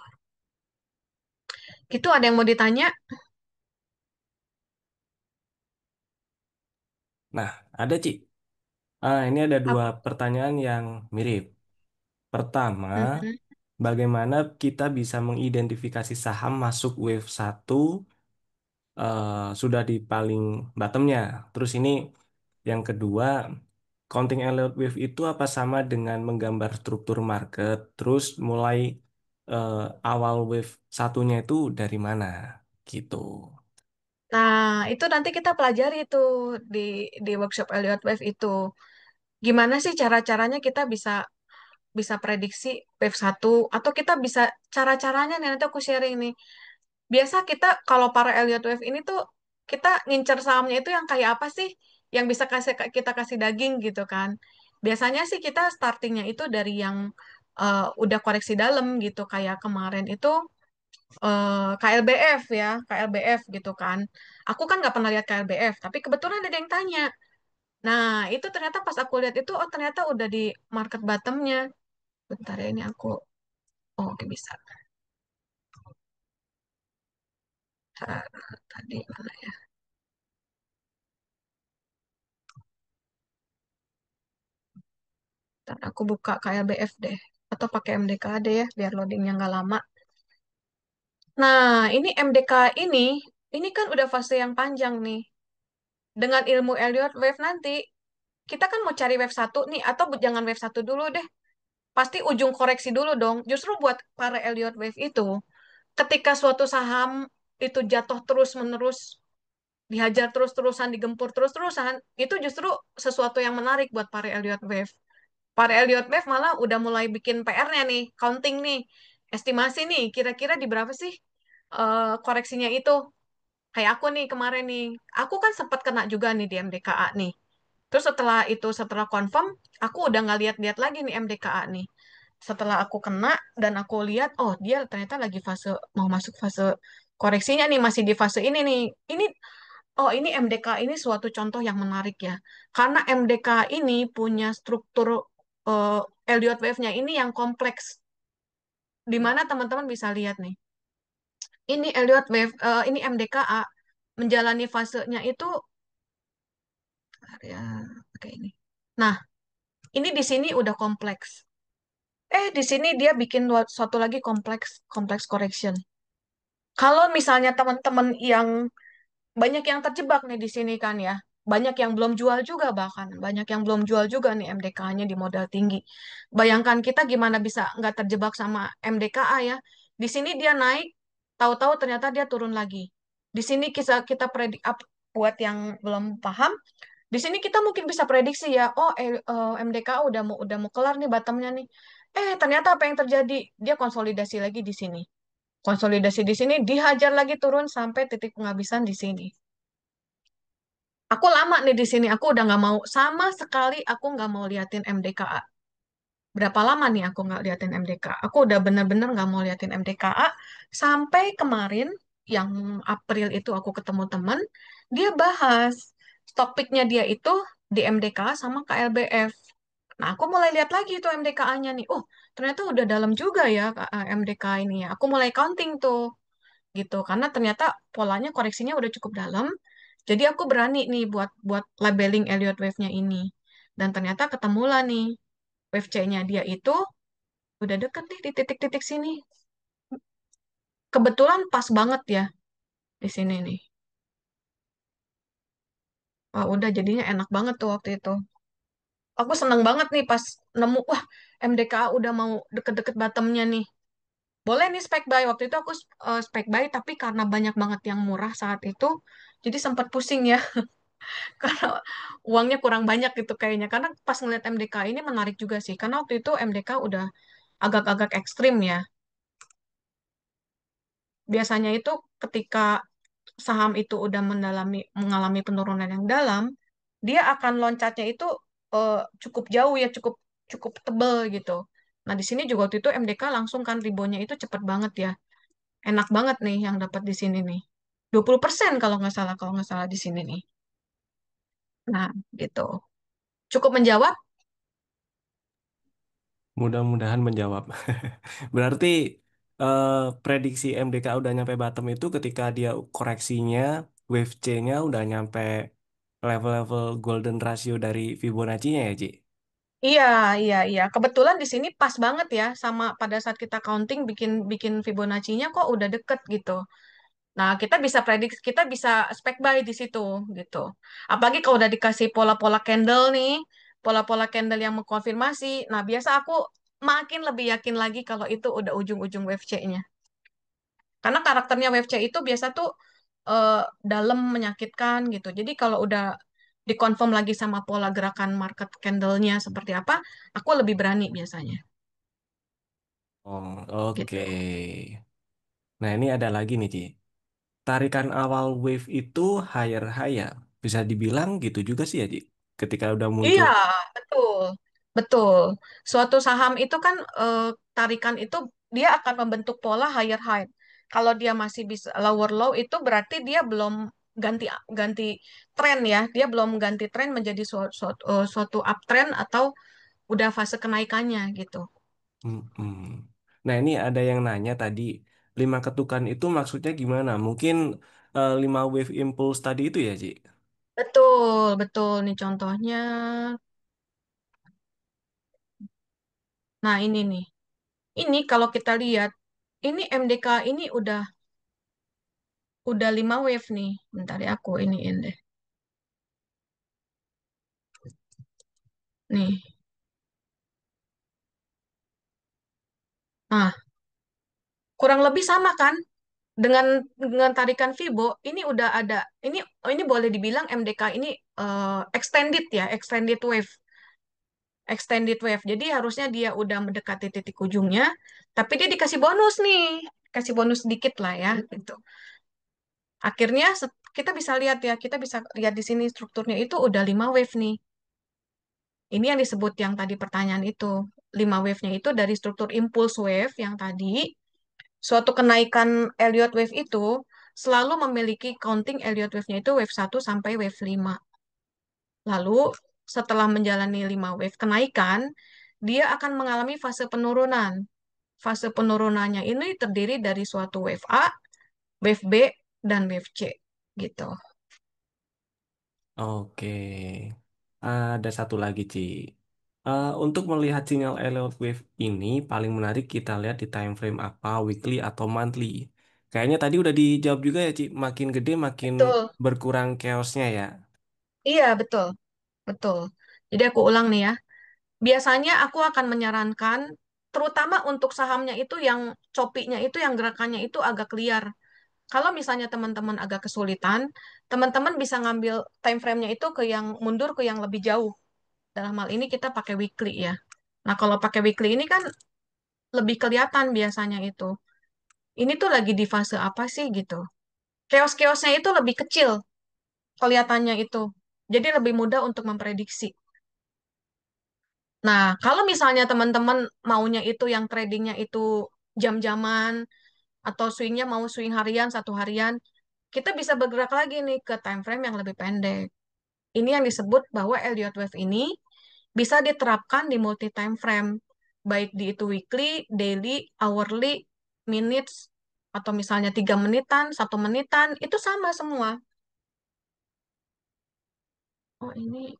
Gitu ada yang mau ditanya? Nah, ada Ci. Ini ada dua Apa? pertanyaan yang mirip. Pertama, Mm-mm. bagaimana kita bisa mengidentifikasi saham masuk wave satu sudah di paling bottomnya. Terus ini yang kedua, counting Elliott wave itu apa sama dengan menggambar struktur market? Terus mulai eh, awal wave satunya itu dari mana? Gitu. Nah, itu nanti kita pelajari tuh di workshop Elliott Wave itu. Gimana sih cara-caranya kita bisa bisa prediksi wave satu atau kita bisa cara-caranya nih nanti aku sharing nih. Biasa kita kalau para Elliott Wave ini tuh kita ngincer sahamnya itu yang kayak apa sih? Yang bisa kita kasih daging gitu kan. Biasanya sih kita startingnya itu dari yang udah koreksi dalam gitu kayak kemarin itu KLBF ya, KLBF gitu kan. Aku kan nggak pernah lihat KLBF, tapi kebetulan ada yang tanya. Nah, itu ternyata pas aku lihat itu, oh ternyata udah di market bottomnya. Bentar ya, ini aku, oh oke bisa. Tadi mana ya? Ntar aku buka KLBF deh. Atau pakai MDKD ya, biar loadingnya nggak lama. Nah, ini MDK ini kan udah fase yang panjang nih. Dengan ilmu Elliott Wave nanti, kita kan mau cari wave satu nih, atau jangan wave satu dulu deh. Pasti ujung koreksi dulu dong. Justru buat para Elliott Wave itu, ketika suatu saham itu jatuh terus-menerus, dihajar terus-terusan, digempur terus-terusan, itu justru sesuatu yang menarik buat para Elliott Wave. Para Elliott Wave malah udah mulai bikin PR-nya nih, counting nih, estimasi nih, kira-kira di berapa sih koreksinya itu. Kayak aku nih kemarin nih, aku kan sempat kena juga nih di MDKA nih. Terus setelah confirm, aku udah nggak lihat-lihat lagi nih MDKA nih. Setelah aku kena dan aku lihat, oh dia ternyata lagi mau masuk fase koreksinya nih, masih di fase ini nih. Ini MDK ini suatu contoh yang menarik ya. Karena MDK ini punya struktur eh, Elliott Wave-nya ini yang kompleks. Di mana teman-teman bisa lihat nih. Ini Elliott Wave, ini MDKA menjalani fasenya itu ya kayak ini. Nah, ini di sini udah kompleks. Di sini dia bikin suatu lagi kompleks, kompleks correction. Kalau misalnya teman-teman yang banyak yang terjebak nih di sini kan ya. Banyak yang belum jual juga bahkan. Banyak yang belum jual juga nih MDK-nya di modal tinggi. Bayangkan kita gimana bisa nggak terjebak sama MDKA ya. Di sini dia naik, tahu-tahu ternyata dia turun lagi. Di sini kita predik buat yang belum paham, di sini kita mungkin bisa prediksi ya, oh MDKA udah mau kelar nih bottomnya nih. Ternyata apa yang terjadi? Dia konsolidasi lagi di sini. Konsolidasi di sini, dihajar lagi turun sampai titik penghabisan di sini. Aku lama nih di sini, aku udah nggak mau sama sekali, aku nggak mau liatin MDKA. Berapa lama nih aku nggak liatin MDKA? Aku udah bener-bener nggak mau liatin MDKA sampai kemarin yang April itu aku ketemu temen, dia bahas stock picknya dia itu di MDKA sama KLBF. Nah, aku mulai lihat lagi tuh MDKA-nya nih. Oh, ternyata udah dalam juga ya MDKA ini ya. Aku mulai counting tuh gitu karena ternyata polanya koreksinya udah cukup dalam. Jadi aku berani nih buat buat labeling Elliott wave-nya ini. Dan ternyata ketemulah nih wave C-nya dia itu udah deket nih di titik-titik sini. Kebetulan pas banget ya di sini nih. Wah, udah jadinya enak banget tuh waktu itu. Aku seneng banget nih pas nemu, wah MDKA udah mau deket-deket bottomnya nih. Boleh nih spek buy. Waktu itu aku spek buy, tapi karena banyak banget yang murah saat itu, jadi sempat pusing ya. Karena uangnya kurang banyak gitu kayaknya. Karena pas ngeliat MDK ini menarik juga sih. Karena waktu itu MDK udah agak-agak ekstrim ya. Biasanya itu ketika saham itu udah mengalami penurunan yang dalam, dia akan loncatnya itu cukup jauh ya, cukup cukup tebel gitu. Nah, di sini juga waktu itu MDK langsung kan ribonya itu cepet banget ya. Enak banget nih yang dapat di sini nih. 20% kalau nggak salah di sini nih. Nah, gitu. Cukup menjawab? Mudah-mudahan menjawab. Berarti eh, prediksi MDK udah nyampe bottom itu ketika dia koreksinya, wave C-nya udah nyampe level-level golden ratio dari Fibonacci-nya ya, Ci? Iya, iya, iya. Kebetulan di sini pas banget ya sama pada saat kita counting bikin bikin Fibonacci-nya kok udah deket gitu. Nah, kita bisa prediksi, kita bisa spek buy di situ gitu. Apalagi kalau udah dikasih pola-pola candle nih, pola-pola candle yang mengkonfirmasi. Nah, biasa aku makin lebih yakin lagi kalau itu udah ujung-ujung wave C-nya. Karena karakternya wave C itu biasa tuh eh, dalam menyakitkan gitu. Jadi kalau udah dikonfirm lagi sama pola gerakan market candle-nya seperti apa, aku lebih berani biasanya Oh, oke. gitu. Nah, ini ada lagi nih, Ci. Tarikan awal wave itu higher higher. Bisa dibilang gitu juga sih ya, Ci. Ketika udah Iya, muncul. betul. Betul. Suatu saham itu kan tarikan itu dia akan membentuk pola higher high. Kalau dia masih bisa lower low itu berarti dia belum ganti ganti tren ya. Dia belum ganti tren menjadi suatu uptrend atau udah fase kenaikannya gitu. Mm-mm. Nah, ini ada yang nanya tadi, 5 ketukan itu maksudnya gimana? Mungkin 5 wave impulse tadi itu ya, Ci? Betul, betul nih contohnya. Nah, ini nih. Ini kalau kita lihat, ini MDK ini udah 5 wave nih. Bentar ya aku iniin deh. Nih. Nah, kurang lebih sama kan dengan tarikan Fibo. Ini udah ada ini boleh dibilang MDK ini extended ya, extended wave. Jadi harusnya dia udah mendekati titik ujungnya, tapi dia dikasih bonus nih. Kasih bonus sedikit lah ya gitu. Akhirnya kita bisa lihat ya, kita bisa lihat di sini strukturnya itu udah 5 wave nih. Ini yang disebut yang tadi pertanyaan itu. 5 wave-nya itu dari struktur impulse wave yang tadi, suatu kenaikan Elliott wave itu selalu memiliki counting Elliott wave-nya itu wave 1 sampai wave 5. Lalu setelah menjalani 5 wave kenaikan, dia akan mengalami fase penurunan. Fase penurunannya ini terdiri dari suatu wave A, wave B, dan wave C. Gitu. Oke. Ada satu lagi, Ci. Untuk melihat sinyal Elliott wave ini, paling menarik kita lihat di time frame apa, weekly atau monthly. Kayaknya tadi udah dijawab juga ya, Ci. Makin gede makin Betul. berkurang chaosnya ya. Iya, betul. Betul. Jadi aku ulang nih ya. Biasanya aku akan menyarankan, terutama untuk sahamnya itu yang copinya itu yang gerakannya itu agak liar. Kalau misalnya teman-teman agak kesulitan, teman-teman bisa ngambil time frame-nya itu ke yang mundur ke yang lebih jauh. Dalam hal ini kita pakai weekly ya. Nah, kalau pakai weekly ini kan lebih kelihatan biasanya itu. Ini tuh lagi di fase apa sih gitu. Chaos-chaosnya itu lebih kecil kelihatannya itu. Jadi lebih mudah untuk memprediksi. Nah, kalau misalnya teman-teman maunya itu yang tradingnya itu jam-jaman atau swingnya mau swing harian, satu harian, kita bisa bergerak lagi nih ke time frame yang lebih pendek. Ini yang disebut bahwa Elliott Wave ini bisa diterapkan di multi time frame, baik di itu weekly, daily, hourly, minutes, atau misalnya 3 menitan, 1 menitan, itu sama semua. Oh ini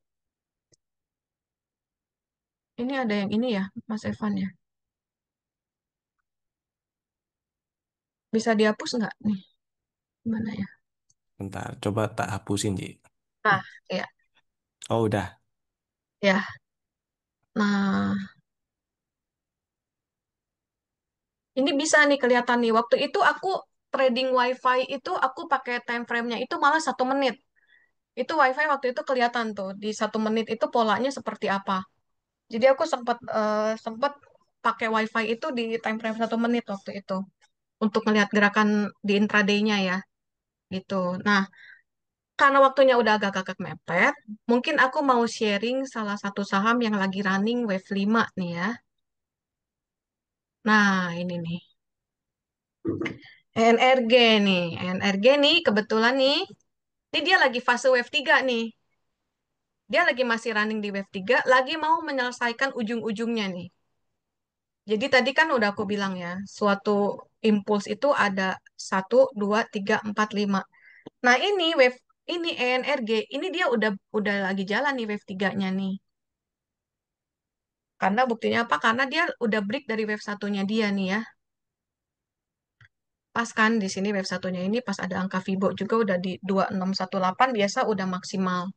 ada yang ini ya, Mas Evan ya. Bisa dihapus nggak nih? Gimana ya? Bentar, coba tak hapusin, Ci. Nah, ya, Oh, udah. ya. Nah, ini bisa nih kelihatan nih. Waktu itu aku trading WiFi itu aku pakai time frame-nya itu malah 1 menit. Itu WiFi waktu itu kelihatan tuh di 1 menit itu polanya seperti apa. Jadi aku sempat pakai WiFi itu di time frame 1 menit waktu itu untuk melihat gerakan di intraday-nya ya gitu. Nah, karena waktunya udah agak-agak mepet, mungkin aku mau sharing salah satu saham yang lagi running wave 5 nih ya. Nah, ini nih. ENRG nih. ENRG nih kebetulan nih. Ini dia lagi fase wave 3 nih. Dia lagi masih running di wave 3, lagi mau menyelesaikan ujung-ujungnya nih. Jadi tadi kan udah aku bilang ya, suatu impuls itu ada 1, 2, 3, 4, 5. Nah ini wave ini ENRG, ini dia udah lagi jalan nih wave 3-nya nih. Karena buktinya apa? Karena dia udah break dari wave satunya dia nih ya. Pas kan di sini wave satunya ini pas ada angka Fibo juga udah di 2618 biasa udah maksimal.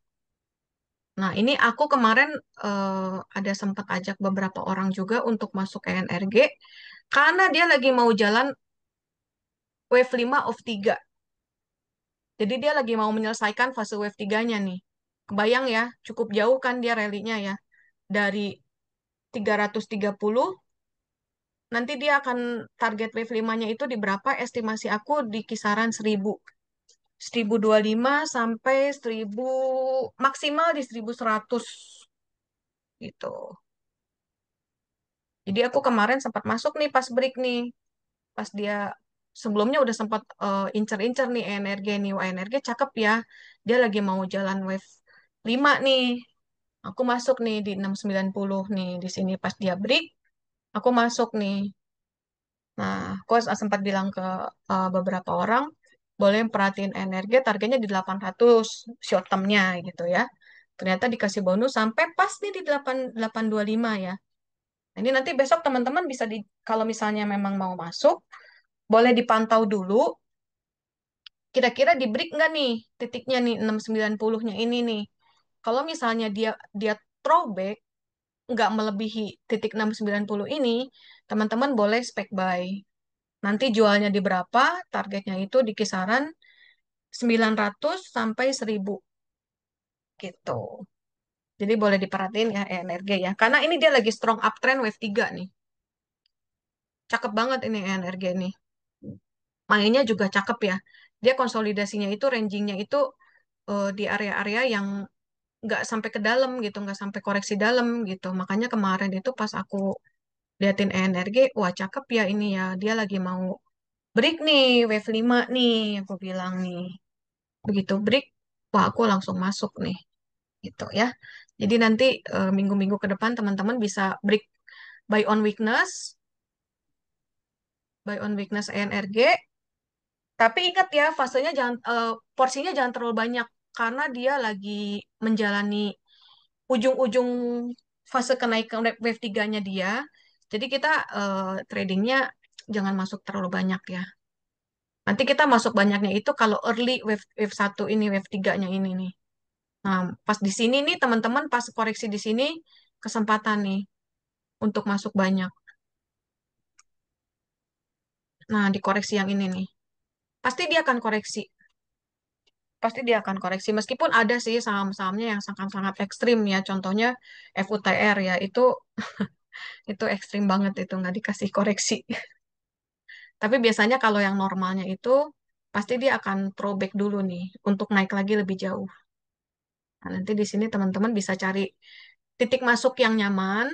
Nah, ini aku kemarin ada sempat ajak beberapa orang juga untuk masuk ke NRG karena dia lagi mau jalan wave 5 of 3. Jadi dia lagi mau menyelesaikan fase wave 3-nya nih. Kebayang ya, cukup jauh kan dia rally-nya ya. Dari 330, nanti dia akan target wave 5-nya itu di berapa? Estimasi aku di kisaran 1000. 1025 sampai 1000, maksimal di 1100 gitu. Jadi aku kemarin sempat masuk nih pas break nih. Pas dia sebelumnya udah sempat incer-incer nih energi nih. Wah, energi cakep ya. Dia lagi mau jalan wave 5 nih. Aku masuk nih di 690 nih. Di sini pas dia break, aku masuk nih. Nah, aku sempat bilang ke beberapa orang, boleh perhatiin energi, targetnya di 800 short term-nya gitu ya. Ternyata dikasih bonus sampai pas nih di 8825 ya. Nah, ini nanti besok teman-teman bisa kalau misalnya memang mau masuk, boleh dipantau dulu, kira-kira di break nggak nih titiknya nih 690-nya ini nih. Kalau misalnya dia dia throwback, nggak melebihi titik 690 ini, teman-teman boleh spec buy. Nanti jualnya di berapa, targetnya itu di kisaran 900 sampai 1000 gitu. Jadi boleh diperhatiin ya ENRG ya. Karena ini dia lagi strong uptrend wave 3 nih. Cakep banget ini ENRG nih. Mainnya juga cakep ya. Dia konsolidasinya itu rangingnya itu di area-area yang nggak sampai ke dalam gitu, nggak sampai koreksi dalam gitu. Makanya kemarin itu pas aku liatin ENRG, wah cakep ya ini ya. Dia lagi mau break nih, wave 5 nih, aku bilang nih. Begitu break, wah aku langsung masuk nih gitu ya. Jadi nanti minggu-minggu ke depan teman-teman bisa break buy on weakness, buy on weakness ENRG. Tapi ingat ya, fasenya porsinya jangan terlalu banyak karena dia lagi menjalani ujung-ujung fase kenaikan wave 3-nya dia. Jadi kita tradingnya jangan masuk terlalu banyak ya. Nanti kita masuk banyaknya itu kalau early wave wave satu ini, wave tiganya ini nih. Nah, pas di sini nih teman-teman pas koreksi di sini kesempatan nih untuk masuk banyak. Nah, di koreksi yang ini nih. Pasti dia akan koreksi. Pasti dia akan koreksi. Meskipun ada sih saham-sahamnya yang sangat-sangat ekstrim ya. Contohnya FUTR ya. Itu ekstrim banget itu nggak dikasih koreksi. Tapi biasanya kalau yang normalnya itu pasti dia akan throwback dulu nih untuk naik lagi lebih jauh. Nah, nanti di sini teman-teman bisa cari titik masuk yang nyaman,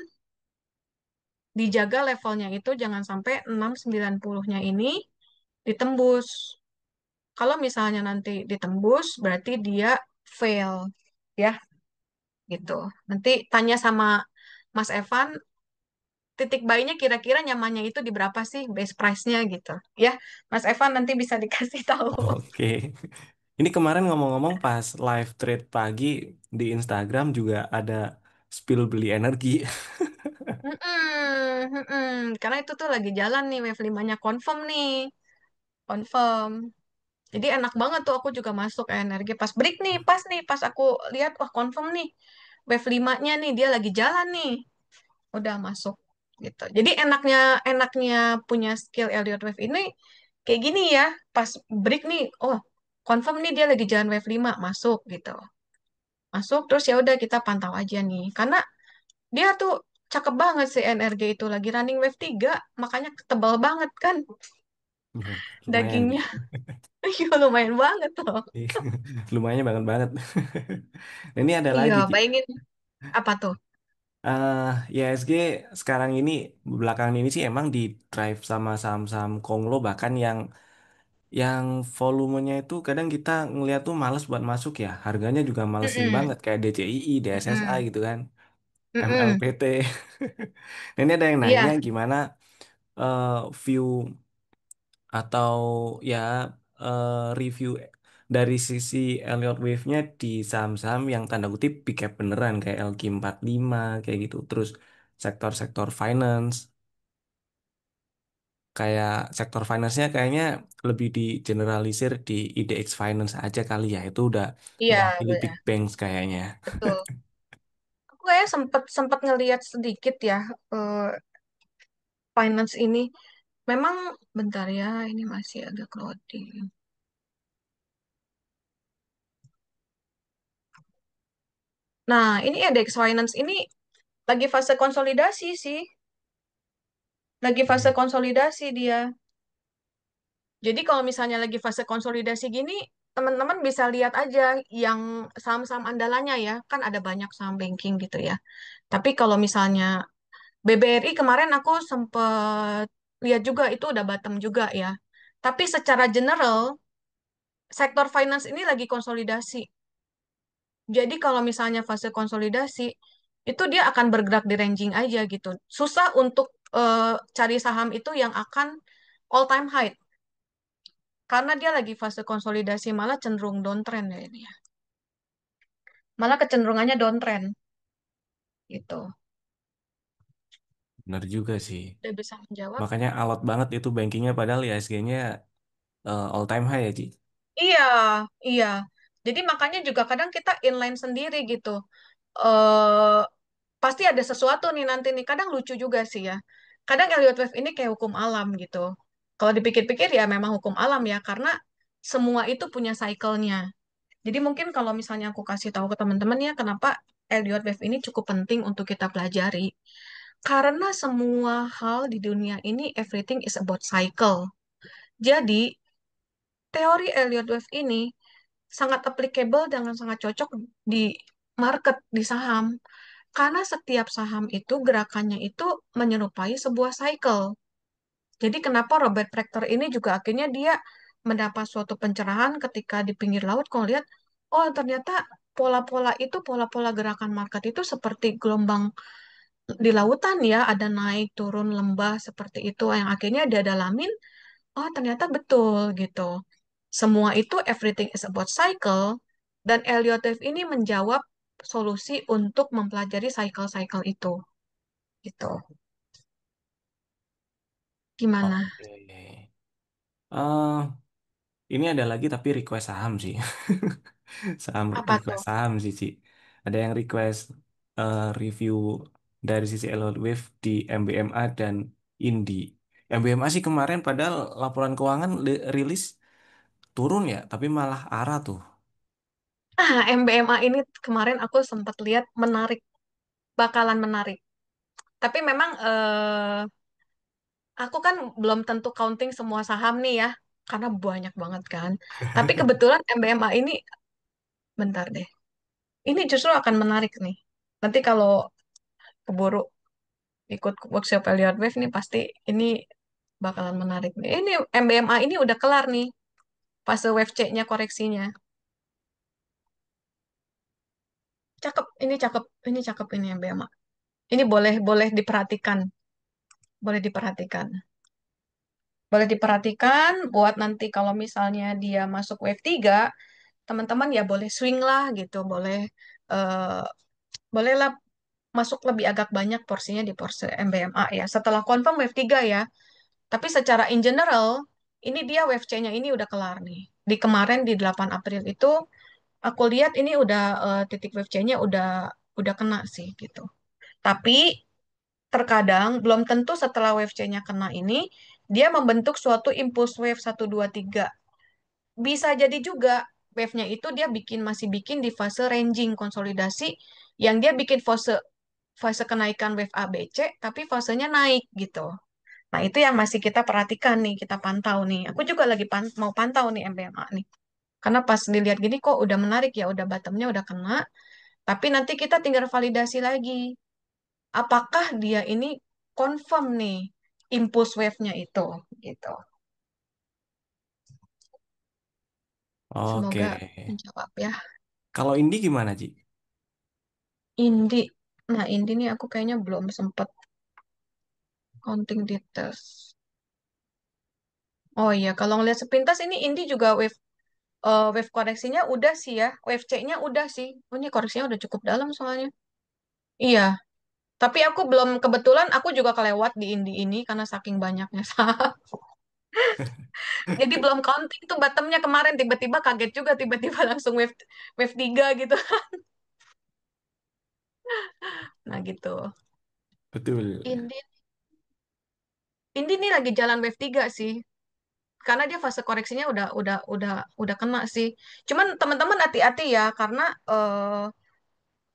dijaga levelnya itu jangan sampai 690-nya ini ditembus. Kalau misalnya nanti ditembus, berarti dia fail, ya, gitu. Nanti tanya sama Mas Evan, titik buy-nya kira-kira nyamannya itu di berapa sih base price-nya gitu. Ya, Mas Evan nanti bisa dikasih tahu. Oke. Ini kemarin ngomong-ngomong pas live trade pagi di Instagram juga ada spill beli energi. Mm-mm, mm-mm. Karena itu tuh lagi jalan nih, wave 5-nya confirm nih. Confirm. Jadi enak banget tuh aku juga masuk energi pas break nih, pas aku lihat wah confirm nih. Wave 5-nya nih dia lagi jalan nih. Udah masuk gitu. Jadi enaknya enaknya punya skill Elliott Wave ini kayak gini ya. Pas break nih, oh confirm nih dia lagi jalan wave 5 masuk gitu. Masuk terus ya udah kita pantau aja nih. Karena dia tuh cakep banget sih energi itu lagi running wave 3 makanya tebal banget kan Lumayan sih. dagingnya. Iya lumayan banget loh. Lumayan banget banget. Ini ada Iya, lagi, Ci. bayangin apa tuh? Eh IHSG sekarang ini belakangan ini sih emang di drive sama saham-saham konglo bahkan yang volumenya itu kadang kita ngeliat tuh males buat masuk ya. Harganya juga malesin Mm-mm, banget kayak DCII, DSSI mm-mm, gitu kan, mm-mm. MLPT. Nah, ini ada yang nanya Iya, gimana eh, view atau ya review dari sisi Elliott Wave-nya di saham-saham yang tanda kutip big cap beneran kayak LQ45 kayak gitu. Terus sektor-sektor finance kayak sektor finance-nya kayaknya lebih di generalisir di IDX Finance aja kali ya. Itu udah iya, mewakili big benar. banks kayaknya. Betul. Aku kayak sempet sempet ngelihat sedikit ya finance ini. Memang bentar ya, ini masih agak loading. Nah, ini Dex Finance ini lagi fase konsolidasi sih. Lagi fase Hmm. konsolidasi dia. Jadi kalau misalnya lagi fase konsolidasi gini, teman-teman bisa lihat aja yang saham-saham andalannya ya. Kan ada banyak saham banking gitu ya. Tapi kalau misalnya BBRI kemarin aku sempet lihat juga itu udah bottom juga ya. Tapi secara general, sektor finance ini lagi konsolidasi. Jadi kalau misalnya fase konsolidasi, itu dia akan bergerak di ranging aja gitu. Susah untuk cari saham itu yang akan all time high. Karena dia lagi fase konsolidasi, malah cenderung downtrend ya ini ya. Malah kecenderungannya downtrend gitu. Bener juga sih. Udah bisa menjawab? Makanya alot banget itu bankingnya padahal IHSG-nya all time high ya, Ci. Iya, iya. Jadi makanya juga kadang kita inline sendiri gitu. eh Pasti ada sesuatu nih nanti nih. Kadang lucu juga sih ya. Kadang Elliott Wave ini kayak hukum alam gitu. Kalau dipikir-pikir ya memang hukum alam ya, karena semua itu punya cycle-nya. Jadi mungkin kalau misalnya aku kasih tahu ke teman-teman ya, kenapa Elliott Wave ini cukup penting untuk kita pelajari. Karena semua hal di dunia ini, everything is about cycle. Jadi, teori Elliott Wave ini sangat applicable dan sangat cocok di market, di saham. Karena setiap saham itu gerakannya itu menyerupai sebuah cycle. Jadi kenapa Robert Proctor ini juga akhirnya dia mendapat suatu pencerahan ketika di pinggir laut, kalau lihat, oh ternyata pola-pola itu, pola-pola gerakan market itu seperti gelombang di lautan ya, ada naik, turun, lembah, seperti itu, yang akhirnya dia dalamin, oh ternyata betul gitu. Semua itu everything is about cycle, dan Elliott Wave ini menjawab solusi untuk mempelajari cycle-cycle itu gitu. Gimana? Oke. ini ada lagi tapi request saham sih. Saham Apa tuh? request saham sih, Ci. Ada yang request review dari sisi Elliott Wave di MBMA dan Indi. MBMA sih kemarin padahal laporan keuangan rilis turun ya, tapi malah arah tuh. MBMA ini kemarin aku sempat lihat menarik, bakalan menarik. Tapi memang aku kan belum tentu counting semua saham nih ya, karena banyak banget kan. Tapi kebetulan MBMA ini, bentar deh, ini justru akan menarik nih. Nanti kalau keburu ikut workshop Elliott Wave nih pasti ini bakalan menarik nih. Ini MBMA ini udah kelar nih fase wave C-nya koreksinya. Ini cakep ini MBMA. Ini boleh boleh diperhatikan, boleh diperhatikan. Boleh diperhatikan buat nanti kalau misalnya dia masuk wave 3 teman-teman ya boleh swing lah gitu, boleh eh, bolehlah masuk lebih agak banyak porsinya di porsi MBMA ya. Setelah confirm wave 3 ya. Tapi secara in general, ini dia wave C-nya ini udah kelar nih. Di kemarin di 8 April itu aku lihat ini udah titik wave C-nya udah kena sih gitu. Tapi terkadang belum tentu setelah wave C-nya kena ini dia membentuk suatu impulse wave 1 2 3. Bisa jadi juga wave-nya itu dia masih bikin di fase ranging konsolidasi yang dia bikin fase fase kenaikan wave A B C tapi fasenya naik gitu. Nah, itu yang masih kita perhatikan nih, kita pantau nih. Aku juga lagi mau pantau nih MBMA nih. Karena pas dilihat gini kok udah menarik ya, udah bottomnya udah kena. Tapi nanti kita tinggal validasi lagi. Apakah dia ini confirm nih impulse wave-nya itu gitu. Oke. Semoga menjawab ya. Kalau Indi gimana, Ci? Indi. Nah, Indi nih aku kayaknya belum sempet counting details. Oh iya, kalau ngeliat sepintas ini Indi juga wave koreksinya udah sih ya. Wave C-nya udah sih. Oh, ini koreksinya udah cukup dalam soalnya. Iya, tapi aku belum kebetulan aku juga kelewat di Indi ini karena saking banyaknya saham. Jadi belum counting tuh bottomnya kemarin tiba-tiba kaget juga tiba-tiba langsung wave wave 3 gitu. Nah gitu. Betul. Indi Indi nih lagi jalan wave 3 sih. Karena dia fase koreksinya udah kena sih. Cuman teman-teman hati-hati ya karena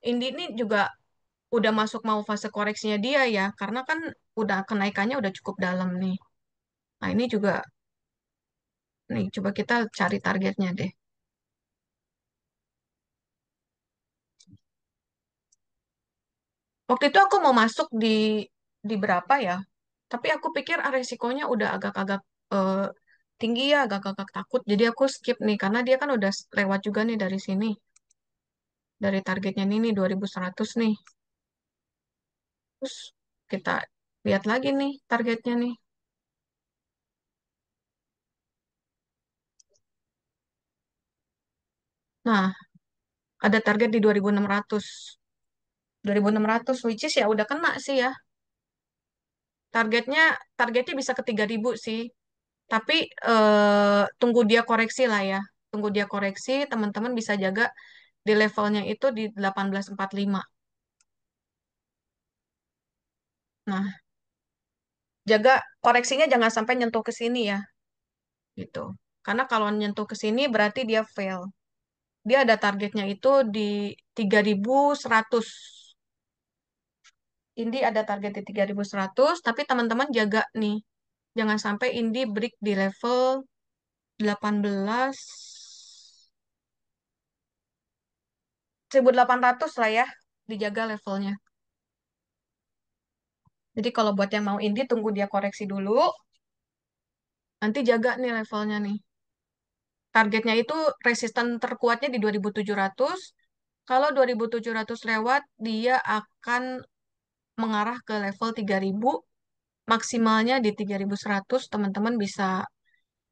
Indi ini juga udah masuk mau fase koreksinya dia ya karena kan udah kenaikannya udah cukup dalam nih. Nah, ini juga nih coba kita cari targetnya deh. Waktu itu aku mau masuk di berapa ya? Tapi aku pikir resikonya udah agak-agak eh, tinggi ya, agak-agak takut. Jadi aku skip nih karena dia kan udah lewat juga nih dari sini. Dari targetnya ini nih 2100 nih. Terus kita lihat lagi nih targetnya nih. Nah, ada target di 2600. 2600 which is ya udah kena sih ya. Targetnya targetnya bisa ke 3000 sih. Tapi tunggu dia koreksi lah ya. Tunggu dia koreksi, teman-teman bisa jaga di levelnya itu di 1845. Nah, jaga koreksinya jangan sampai nyentuh ke sini ya, gitu. Karena kalau nyentuh ke sini berarti dia fail. Dia ada targetnya itu di 3100. Indi ada target di 3100, tapi teman-teman jaga nih. Jangan sampai Indi break di level 18 1800 lah ya, dijaga levelnya. Jadi kalau buat yang mau indie tunggu dia koreksi dulu, nanti jaga nih levelnya nih. Targetnya itu resisten terkuatnya di 2700. Kalau 2700 lewat, dia akan mengarah ke level 3000. Maksimalnya di 3100, teman-teman bisa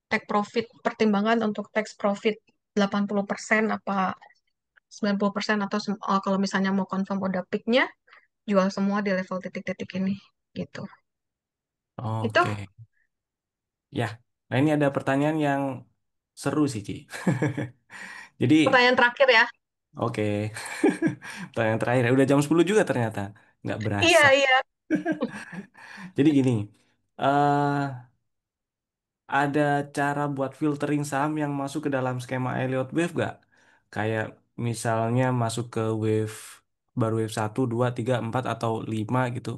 take profit, pertimbangan untuk take profit 80% apa 90% atau kalau misalnya mau confirm udah peaknya, jual semua di level titik-titik ini. Gitu. Itu Oke. Ya. Nah, ini ada pertanyaan yang seru sih, Ci. Jadi, Pertanyaan terakhir ya. oke. Pertanyaan terakhir, ya. Udah jam 10 juga ternyata. Nggak Iya, berasa. iya. Jadi gini, eh ada cara buat filtering saham yang masuk ke dalam skema Elliott Wave gak? Kayak misalnya masuk ke wave, baru wave 1, 2, 3, 4 atau 5 gitu.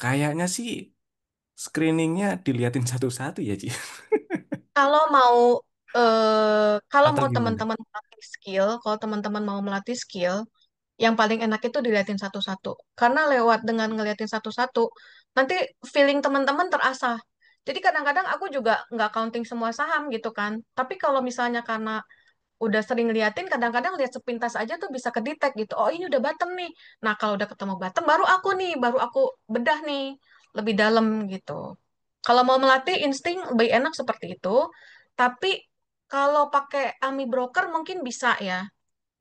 Kayaknya sih screeningnya diliatin satu-satu ya, Ci. Kalau mau kalau Atau mau gimana? teman-teman melatih skill, kalau teman-teman mau melatih skill, yang paling enak itu diliatin satu-satu. Karena lewat dengan ngeliatin satu-satu, nanti feeling teman-teman terasa. Jadi kadang-kadang aku juga nggak counting semua saham gitu kan. Tapi kalau misalnya karena udah sering liatin, kadang-kadang lihat sepintas aja tuh bisa kedetek gitu. Oh ini udah bottom nih. Nah kalau udah ketemu bottom, baru aku bedah nih lebih dalam gitu. Kalau mau melatih insting lebih enak seperti itu. Tapi kalau pakai AMI broker mungkin bisa ya.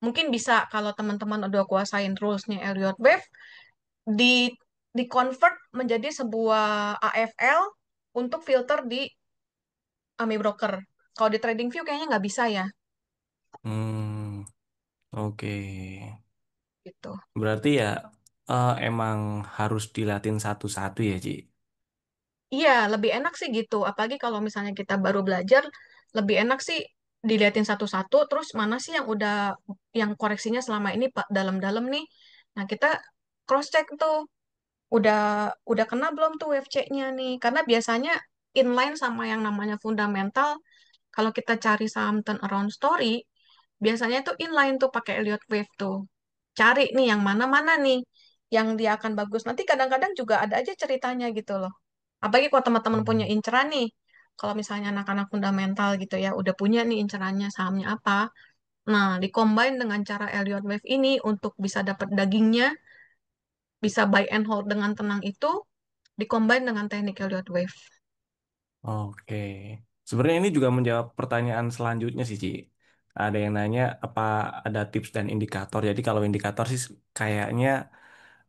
Mungkin bisa kalau teman-teman udah kuasain rulesnya Elliott Wave di di convert menjadi sebuah AFL untuk filter di AMI broker. Kalau di TradingView kayaknya nggak bisa ya Hmm, oke. gitu. Berarti ya emang harus dilatin satu-satu ya, Ci. Iya, lebih enak sih gitu. Apalagi kalau misalnya kita baru belajar, lebih enak sih diliatin satu-satu. Terus mana sih yang udah yang koreksinya selama ini Pak dalam-dalam nih. Nah, kita cross check tuh udah udah kena belum tuh WFC-nya nih. Karena biasanya inline sama yang namanya fundamental. Kalau kita cari saham turnaround story, biasanya tuh inline tuh pakai Elliott Wave tuh. Cari nih yang mana-mana nih yang dia akan bagus. Nanti kadang-kadang juga ada aja ceritanya gitu loh. Apalagi kalau teman-teman punya Hmm. inceran nih, kalau misalnya anak-anak fundamental gitu ya, udah punya nih incerannya sahamnya apa. Nah, dicombine dengan cara Elliott Wave ini untuk bisa dapat dagingnya, bisa buy and hold dengan tenang itu, dicombine dengan teknik Elliott Wave. Oke. Sebenarnya ini juga menjawab pertanyaan selanjutnya sih, Ci. Ada yang nanya apa ada tips dan indikator. Jadi kalau indikator sih kayaknya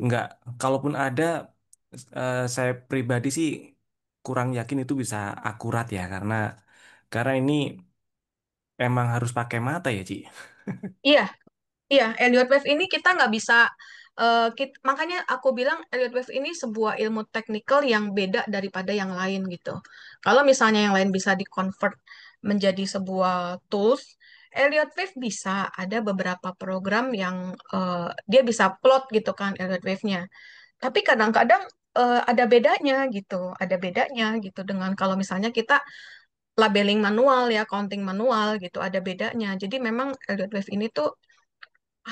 nggak, kalaupun ada, saya pribadi sih kurang yakin itu bisa akurat ya, karena ini emang harus pakai mata ya, Ci. Iya, iya, Elliott Wave ini kita nggak bisa, makanya aku bilang Elliott Wave ini sebuah ilmu teknikal yang beda daripada yang lain gitu. Kalau misalnya yang lain bisa di-convert menjadi sebuah tools, Elliott Wave bisa ada beberapa program yang dia bisa plot gitu kan Elliott Wave-nya. Tapi kadang-kadang ada bedanya gitu, ada bedanya gitu dengan kalau misalnya kita labeling manual ya, counting manual gitu, ada bedanya. Jadi memang Elliott Wave ini tuh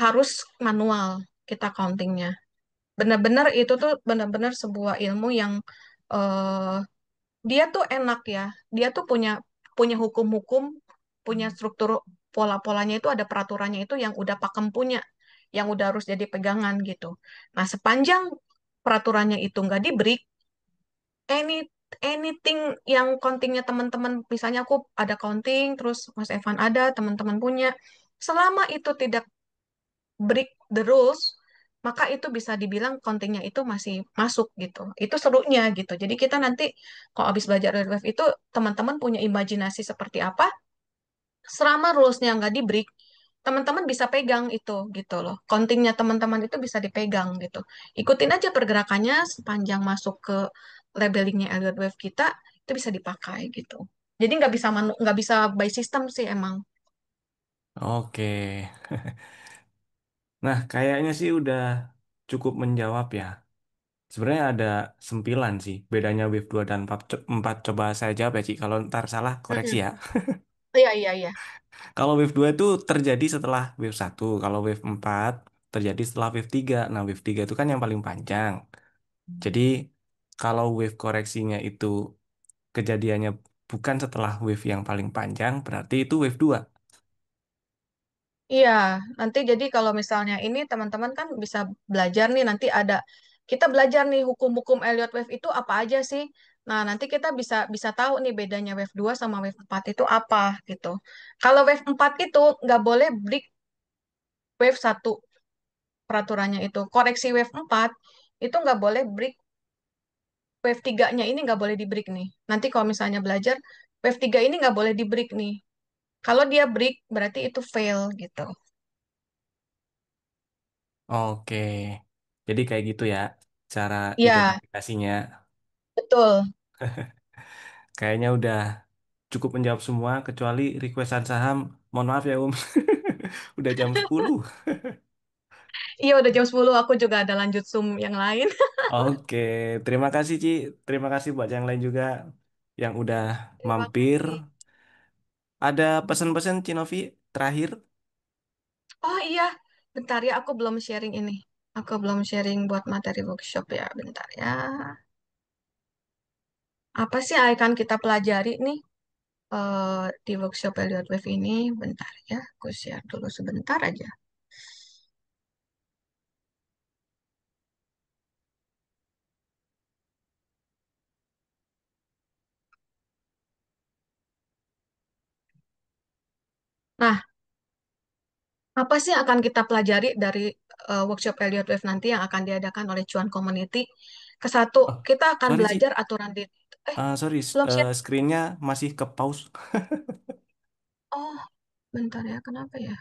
harus manual kita countingnya. Benar-benar itu tuh benar-benar sebuah ilmu yang eh, dia tuh enak ya. Dia tuh punya punya hukum-hukum, punya struktur pola-polanya itu ada peraturannya itu yang udah pakem punya, yang udah harus jadi pegangan gitu. Nah, sepanjang peraturannya itu nggak di break, any anything yang countingnya teman-teman, misalnya aku ada counting, terus Mas Evan ada, teman-teman punya, selama itu tidak break the rules, maka itu bisa dibilang countingnya itu masih masuk gitu. Itu serunya gitu. Jadi kita nanti kalau habis belajar dari wave itu teman-teman punya imajinasi seperti apa, selama rulesnya nggak di break, teman-teman bisa pegang itu gitu loh. Countingnya teman-teman itu bisa dipegang gitu. Ikutin aja pergerakannya sepanjang masuk ke labelingnya Elliott Wave kita itu bisa dipakai gitu. Jadi nggak bisa by system sih emang. Oke. Nah, kayaknya sih udah cukup menjawab ya. Sebenarnya ada sempilan sih bedanya wave 2 dan 4. 4 coba saya jawab ya, Ci. Kalau ntar salah koreksi ya. Mm-mm. Iya, iya, iya. Kalau wave 2 itu terjadi setelah wave 1. Kalau wave 4 terjadi setelah wave 3. Nah, wave 3 itu kan yang paling panjang. Jadi, kalau wave koreksinya itu kejadiannya bukan setelah wave yang paling panjang, berarti itu wave 2. Iya, nanti jadi kalau misalnya ini teman-teman kan bisa belajar nih, nanti ada kita belajar nih hukum-hukum Elliott Wave itu apa aja sih. Nah, nanti kita bisa bisa tahu nih bedanya Wave 2 sama Wave 4 itu apa gitu. Kalau Wave 4 itu nggak boleh break Wave 1 peraturannya itu. Koreksi Wave 4 itu nggak boleh break Wave 3-nya ini nggak boleh di break nih. Nanti kalau misalnya belajar Wave 3 ini nggak boleh di break nih. Kalau dia break berarti itu fail gitu. Oke. Jadi kayak gitu ya cara Iya, identifikasinya. betul. Kayaknya udah cukup menjawab semua kecuali requestan saham. Mohon maaf ya, Udah jam 10. Iya, udah jam 10, aku juga ada lanjut Zoom yang lain. Oke, terima kasih Ci. Terima kasih buat yang lain juga yang udah Terima mampir. kasih. Ada pesan-pesan Cinovi terakhir? Oh iya, bentar ya, aku belum sharing ini. Aku belum sharing buat materi workshop ya, bentar ya. Apa sih yang akan kita pelajari nih di workshop Elliott Wave ini? Bentar ya, aku share dulu sebentar aja. Nah, apa sih yang akan kita pelajari dari workshop Elliott Wave nanti yang akan diadakan oleh Cuan Community? Kesatu, Oh, kita akan sorry Ci. belajar aturan di... Eh, Sorry, belum share. screen-nya masih ke pause. Oh, bentar ya, kenapa ya?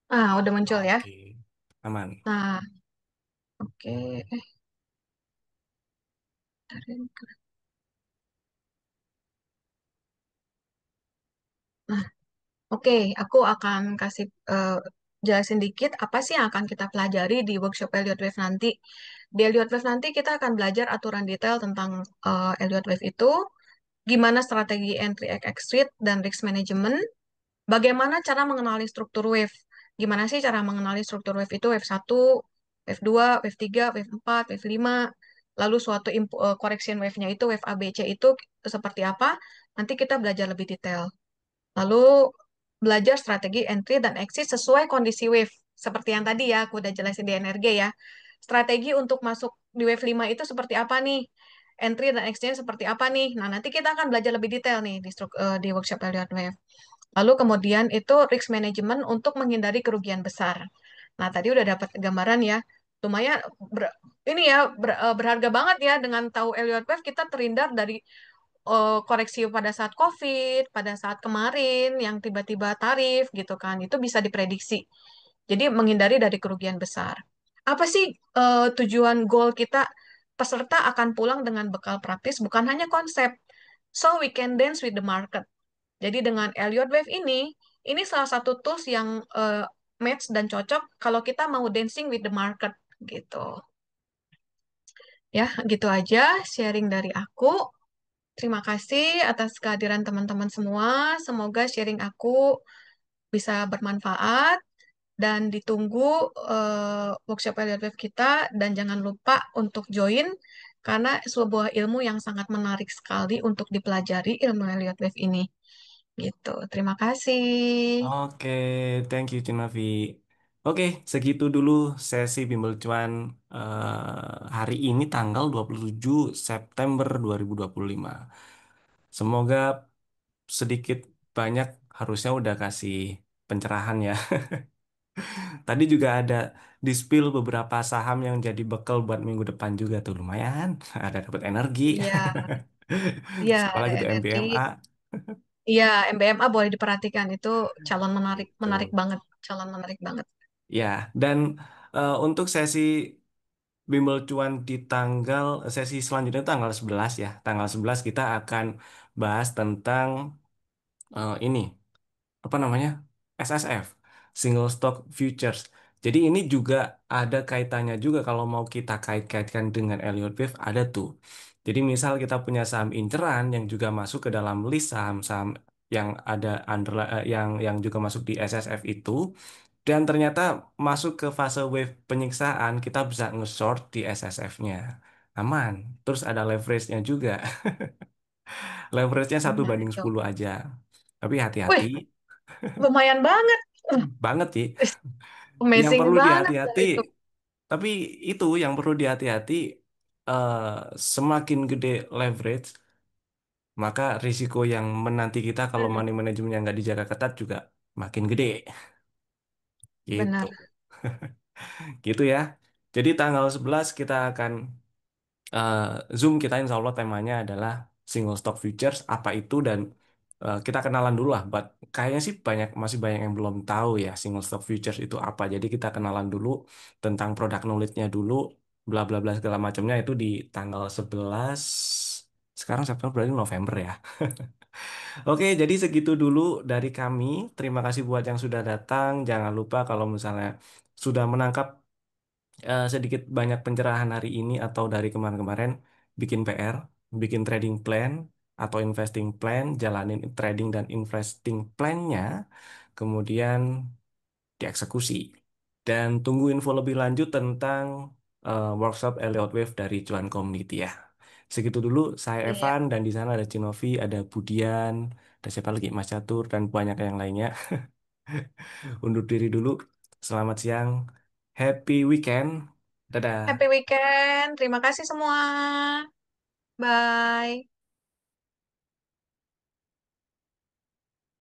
Ah, udah muncul ya. Oke, aman. Nah, oke. Bentar. Nah, oke, aku akan kasih jelasin dikit apa sih yang akan kita pelajari di workshop Elliott Wave nanti. Di Elliott Wave nanti kita akan belajar aturan detail tentang Elliott Wave itu, gimana strategi entry exit dan risk management, bagaimana cara mengenali struktur wave. Gimana sih cara mengenali struktur wave itu wave 1, wave 2, wave 3, wave 4, wave 5. Lalu suatu correction wave-nya itu wave ABC itu seperti apa? Nanti kita belajar lebih detail. Lalu belajar strategi entry dan exit sesuai kondisi wave. Seperti yang tadi ya, aku udah jelasin di NRG ya. Strategi untuk masuk di wave 5 itu seperti apa nih? Entry dan exit seperti apa nih? Nah, nanti kita akan belajar lebih detail nih di workshop Elliott Wave. Lalu kemudian itu risk management untuk menghindari kerugian besar. Nah, tadi udah dapat gambaran ya. Lumayan ini ya berharga banget ya dengan tahu Elliott Wave kita terhindar dari koreksi pada saat COVID, pada saat kemarin yang tiba-tiba tarif gitu kan, itu bisa diprediksi. Jadi menghindari dari kerugian besar. Apa sih tujuan goal kita? Peserta akan pulang dengan bekal praktis, bukan hanya konsep. So we can dance with the market. Jadi dengan Elliott Wave ini salah satu tools yang match dan cocok kalau kita mau dancing with the market gitu. Ya, gitu aja sharing dari aku. Terima kasih atas kehadiran teman-teman semua. Semoga sharing aku bisa bermanfaat dan ditunggu workshop Elliott Wave kita dan jangan lupa untuk join karena sebuah ilmu yang sangat menarik sekali untuk dipelajari ilmu Elliott Wave ini. Gitu. Terima kasih. Oke, thank you Cinavi. Oke, segitu dulu sesi Bimbel Cuan hari ini tanggal 27 September 2025. Semoga sedikit banyak harusnya udah kasih pencerahan ya. Tadi juga ada di-spill beberapa saham yang jadi bekal buat minggu depan juga tuh lumayan. Ada dapat energi. Iya, iya Siapa ada lagi tuh energi. MBMA? Iya, MBMA boleh diperhatikan itu calon menarik, menarik Itu. banget, calon menarik banget. Ya, dan untuk sesi Bimbel Cuan di sesi selanjutnya tanggal 11 ya. Tanggal 11 kita akan bahas tentang ini apa namanya? SSF, Single Stock Futures. Jadi ini juga ada kaitannya juga kalau mau kita kait-kaitkan dengan Elliott Wave ada tuh. Jadi misal kita punya saham inceran yang juga masuk ke dalam list saham-saham yang ada yang juga masuk di SSF itu dan ternyata masuk ke fase wave penyiksaan kita bisa nge-short di SSF-nya. Aman. Terus ada leverage-nya juga. Leverage-nya satu Benar banding itu. 10 aja. Tapi hati-hati Wih, lumayan banget. banget sih. Yang Amazing perlu banget dah dihati-hati, itu. tapi itu yang perlu dihati-hati, eh, semakin gede leverage, maka risiko yang menanti kita kalau Hmm, money manajemennya nggak dijaga ketat juga makin gede. Gitu. benar. Gitu ya. Jadi tanggal 11 kita akan eh, Zoom kita insya Allah temanya adalah single stock futures apa itu dan kita kenalan dulu lah. Kayaknya sih masih banyak yang belum tahu ya single stock futures itu apa. Jadi kita kenalan dulu tentang produk knowledge-nya dulu, bla bla bla segala macamnya itu di tanggal 11. Sekarang September berarti November ya. Oke, jadi segitu dulu dari kami. Terima kasih buat yang sudah datang. Jangan lupa kalau misalnya sudah menangkap sedikit banyak pencerahan hari ini atau dari kemarin-kemarin, bikin PR, bikin trading plan atau investing plan, jalanin trading dan investing plan-nya, kemudian dieksekusi. Dan tunggu info lebih lanjut tentang workshop Elliott Wave dari Cuan Community ya. Segitu dulu, saya Iya. Evan dan di sana ada Cinovi, ada Budian, ada siapa lagi, Mas Catur dan banyak yang lainnya. Undur diri dulu. Selamat siang. Happy weekend. Happy Dadah. weekend. Terima kasih semua. Bye.